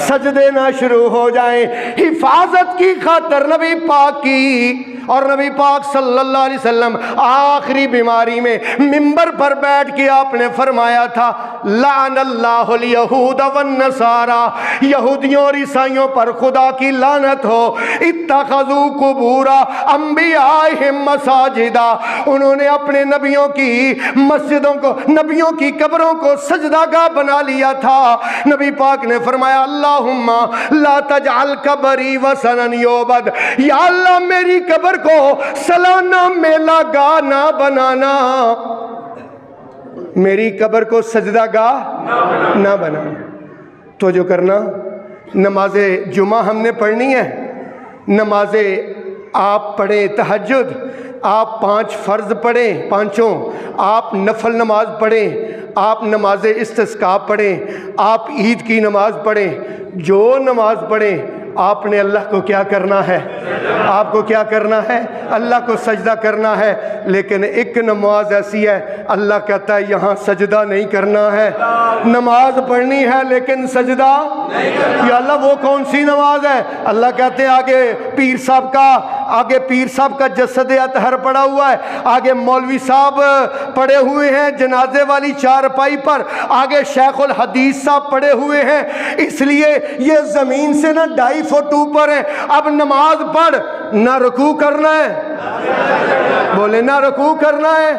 سجدے نہ شروع ہو جائیں، حفاظت کی خاطر نبی پاک کی۔ اور نبی پاک صلی اللہ علیہ وسلم آخری بیماری میں منبر پر بیٹھ کے آپ نے فرمایا تھا لعن اللہ الیہود والنصارى، یہودیوں اور عیسائیوں پر خدا کی لعنت ہو، اتخذوا قبور انبیائہم مساجدا، انہوں نے اپنے نبیوں کی مسجدوں کو، نبیوں کی قبروں کو سجدہ گاہ بنا لیا تھا۔ نبی پاک نے فرمایا اللہم لا تجعل قبری وثنا یعبد، یا اللہ میری قبر کو سالانہ میلہ گاہ نہ بنانا، میری قبر کو سجدہ گاہ نہ بنانا۔ تو جو کرنا، نماز جمعہ ہم نے پڑھنی ہے، نماز آپ پڑھیں تہجد، آپ 5 فرض پڑھیں، پانچوں، آپ نفل نماز پڑھیں، آپ نماز استسقاء پڑھیں، آپ عید کی نماز پڑھیں، جو نماز پڑھیں آپ نے اللہ کو کیا کرنا ہے؟ آپ کو کیا کرنا ہے؟ اللہ کو سجدہ کرنا ہے۔ لیکن ایک نماز ایسی ہے اللہ کہتا ہے یہاں سجدہ نہیں کرنا ہے، نماز پڑھنی ہے لیکن سجدہ یا اللہ وہ کون سی نماز ہے؟ اللہ کہتے ہیں آگے پیر صاحب کا جسد اطہر پڑا ہوا ہے، آگے مولوی صاحب پڑے ہوئے ہیں جنازے والی چارپائی پر، آگے شیخ الحدیث صاحب پڑے ہوئے ہیں، اس لیے یہ زمین سے نہ 2.5 فٹ اوپر ہے۔ اب نماز پڑھ، نہ رکوع کرنا ہے، بولے نہ رکوع کرنا ہے،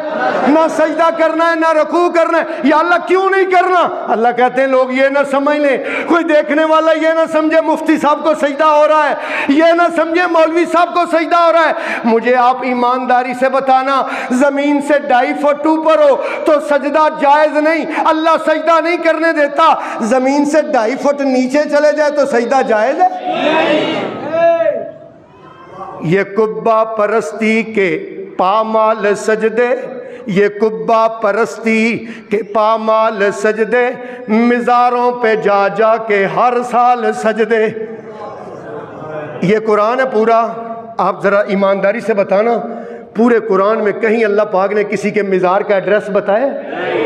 نہ سجدہ کرنا ہے، نہ رکوع کرنا ہے۔ یا اللہ کیوں نہیں کرنا؟ اللہ کہتے ہیں لوگ یہ نہ سمجھ لیں، کوئی دیکھنے والا یہ نہ سمجھے مفتی صاحب کو سجدہ ہو رہا ہے، یہ نہ سمجھے مولوی صاحب کو سجدہ ہو رہا ہے۔ مجھے آپ ایمانداری سے بتانا، زمین سے 2.5 فٹ اوپر ہو تو سجدہ جائز نہیں، اللہ سجدہ نہیں کرنے دیتا۔ زمین سے 2.5 فٹ نیچے چلے جائے تو سجدہ جائز ہے؟ یہ قبہ پرستی کے پامال سجدے، یہ قبہ پرستی کے پامال سجدے، مزاروں پہ جا جا کے ہر سال سجدے۔ یہ قرآن ہے پورا، آپ ذرا ایمانداری سے بتانا پورے قرآن میں کہیں اللہ پاک نے کسی کے مزار کا ایڈریس بتایا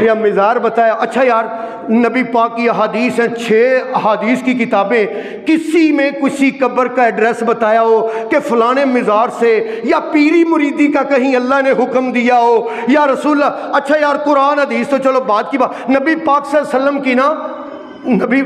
یا مزار بتایا؟ اچھا یار، نبی پاک کی احادیث ہیں، 6 احادیث کی کتابیں، کسی میں کسی قبر کا ایڈریس بتایا ہو کہ فلانے مزار سے، یا پیری مریدی کا کہیں اللہ نے حکم دیا ہو یا رسول اللہ؟ اچھا یار قرآن حدیث تو چلو بات کی بات، نبی پاک صلی اللہ علیہ وسلم کی نا، نبی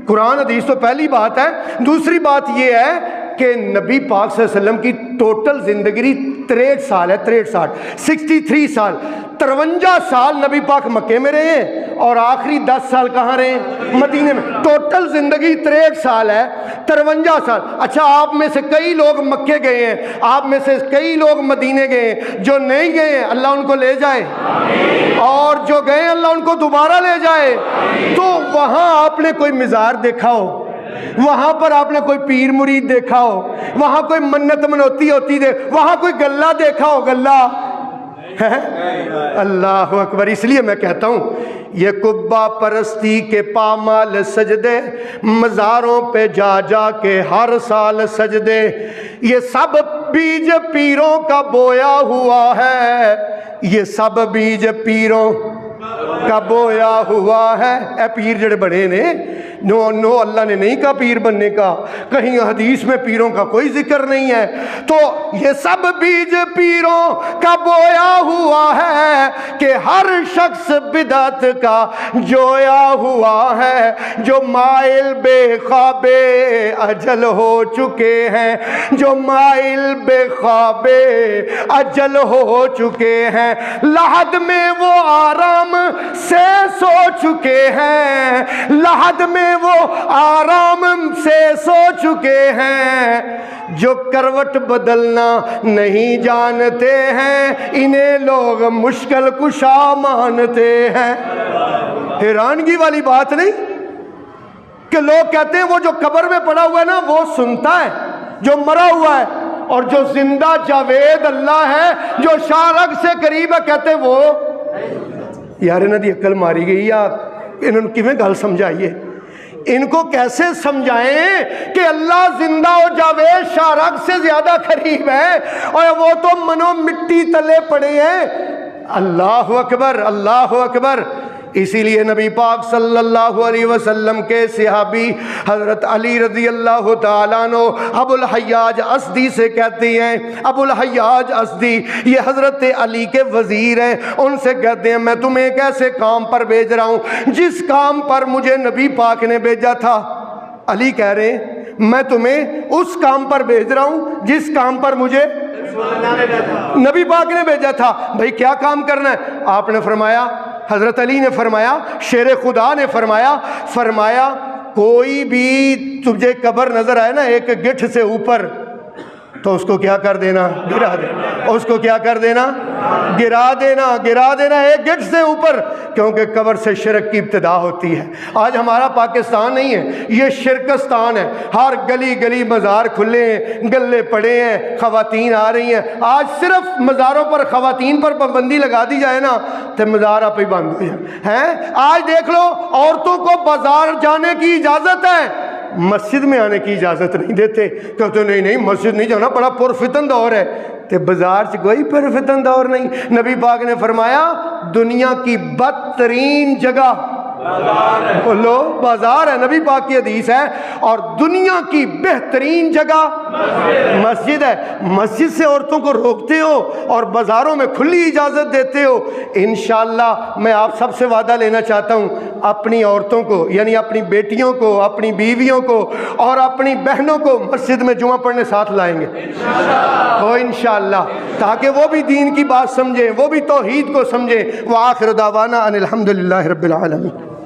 قرآن حدیث تو پہلی بات ہے، دوسری بات یہ ہے کہ نبی پاک صلی اللہ علیہ وسلم کی ٹوٹل زندگی 63 سال ہے، 63 سال، 53 سال نبی پاک مکے میں رہے ہیں اور آخری 10 سال کہاں رہے ہیں؟ مدینے میں۔ ٹوٹل زندگی 63 سال ہے، 53 سال۔ اچھا آپ میں سے کئی لوگ مکے گئے ہیں، آپ میں سے کئی لوگ مدینے گئے ہیں، جو نہیں گئے ہیں اللہ ان کو لے جائے، اور جو گئے ہیں اللہ ان کو دوبارہ لے جائے۔ تو وہاں آپ نے کوئی مزار دیکھا ہو، وہاں پر آپ نے کوئی پیر مرید دیکھا ہو، وہاں کوئی منت منوتی ہوتی دے، وہاں کوئی گلہ دیکھا ہو، گلہ ہے؟ اللہ اکبر۔ اس لیے میں کہتا ہوں یہ قبہ پرستی کے پامال سجدے، مزاروں پہ جا جا کے ہر سال سجدے، یہ سب بیج پیروں کا بویا ہوا ہے، یہ سب بیج پیروں کا بویا ہوا ہے۔ اے پیر جڑے بڑے نے، نو اللہ نے نہیں کہا پیر بننے کا، کہیں حدیث میں پیروں کا کوئی ذکر نہیں ہے۔ تو یہ سب بیج پیروں کا بویا ہوا ہے کہ ہر شخص بدعت کا جویا ہوا ہے، جو مائل بے خواب اجل ہو چکے ہیں، جو مائل بے خواب اجل ہو چکے ہیں، لحد میں وہ آرام سے سو چکے ہیں، لحد میں وہ آرام سے سو چکے ہیں، جو کروٹ بدلنا نہیں جانتے ہیں انہیں لوگ مشکل کشا مانتے ہیں۔ حیرانگی والی بات نہیں کہ لوگ کہتے ہیں وہ جو قبر میں پڑا ہوا ہے نا وہ سنتا ہے جو مرا ہوا ہے، اور جو زندہ جاوید اللہ ہے جو شارق سے قریب ہے کہتے ہیں وہ یار انہوں دی عقل ماری گئی، یا انہوں نے کیویں گل سمجھائیے؟ ان کو کیسے سمجھائیں کہ اللہ زندہ و جاوید شارق سے زیادہ قریب ہے اور وہ تو منو مٹی تلے پڑے ہیں؟ اللہ اکبر، اللہ اکبر۔ اسی لیے نبی پاک صلی اللہ علیہ وسلم کے صحابی حضرت علی رضی اللہ تعالیٰ عنہ ابو الحیاج اسدی سے کہتے ہیں، ابو الحیاج اسدی یہ حضرت علی کے وزیر ہیں، ان سے کہتے ہیں میں تمہیں ایک ایسے کام پر بھیج رہا ہوں جس کام پر مجھے نبی پاک نے بھیجا تھا۔ علی کہہ رہے ہیں میں تمہیں اس کام پر بھیج رہا ہوں جس کام پر مجھے نبی پاک نے بھیجا تھا۔ بھائی کیا کام کرنا ہے؟ آپ نے فرمایا، حضرت علی نے فرمایا، شیر خدا نے فرمایا کوئی بھی تجھے قبر نظر آئے نا ایک گٹھ سے اوپر تو اس کو کیا کر دینا؟ گرا دینا۔ اس کو کیا کر دینا؟ گرا دینا ایک گٹھ سے اوپر، کیونکہ قبر سے شرک کی ابتدا ہوتی ہے۔ آج ہمارا پاکستان نہیں ہے، یہ شرکستان ہے، ہر گلی گلی مزار کھلے ہیں، گلے پڑے ہیں، خواتین آ رہی ہیں۔ آج صرف مزاروں پر خواتین پر پابندی لگا دی جائے نا تو مزار آپ ہی بند ہو جائے۔ آج دیکھ لو عورتوں کو بازار جانے کی اجازت ہے، مسجد میں آنے کی اجازت نہیں دیتے، کہتے نہیں مسجد نہیں جانا، بڑا پرفتن دور ہے۔ تو بازار سے کوئی پرفتن دور نہیں۔ نبی پاک نے فرمایا دنیا کی بدترین جگہ بولو بازار ہے، نبی پاک کی حدیث ہے، اور دنیا کی بہترین جگہ مسجد ہے، مسجد سے عورتوں کو روکتے ہو اور بازاروں میں کھلی اجازت دیتے ہو، انشاءاللہ میں آپ سب سے وعدہ لینا چاہتا ہوں، اپنی عورتوں کو یعنی اپنی بیٹیوں کو، اپنی بیویوں کو اور اپنی بہنوں کو مسجد میں جمعہ پڑھنے ساتھ لائیں گے انشاءاللہ، تاکہ وہ بھی دین کی بات سمجھیں، وہ بھی توحید کو سمجھیں۔ وآخر دعوانا ان الحمدللہ رب العالمین۔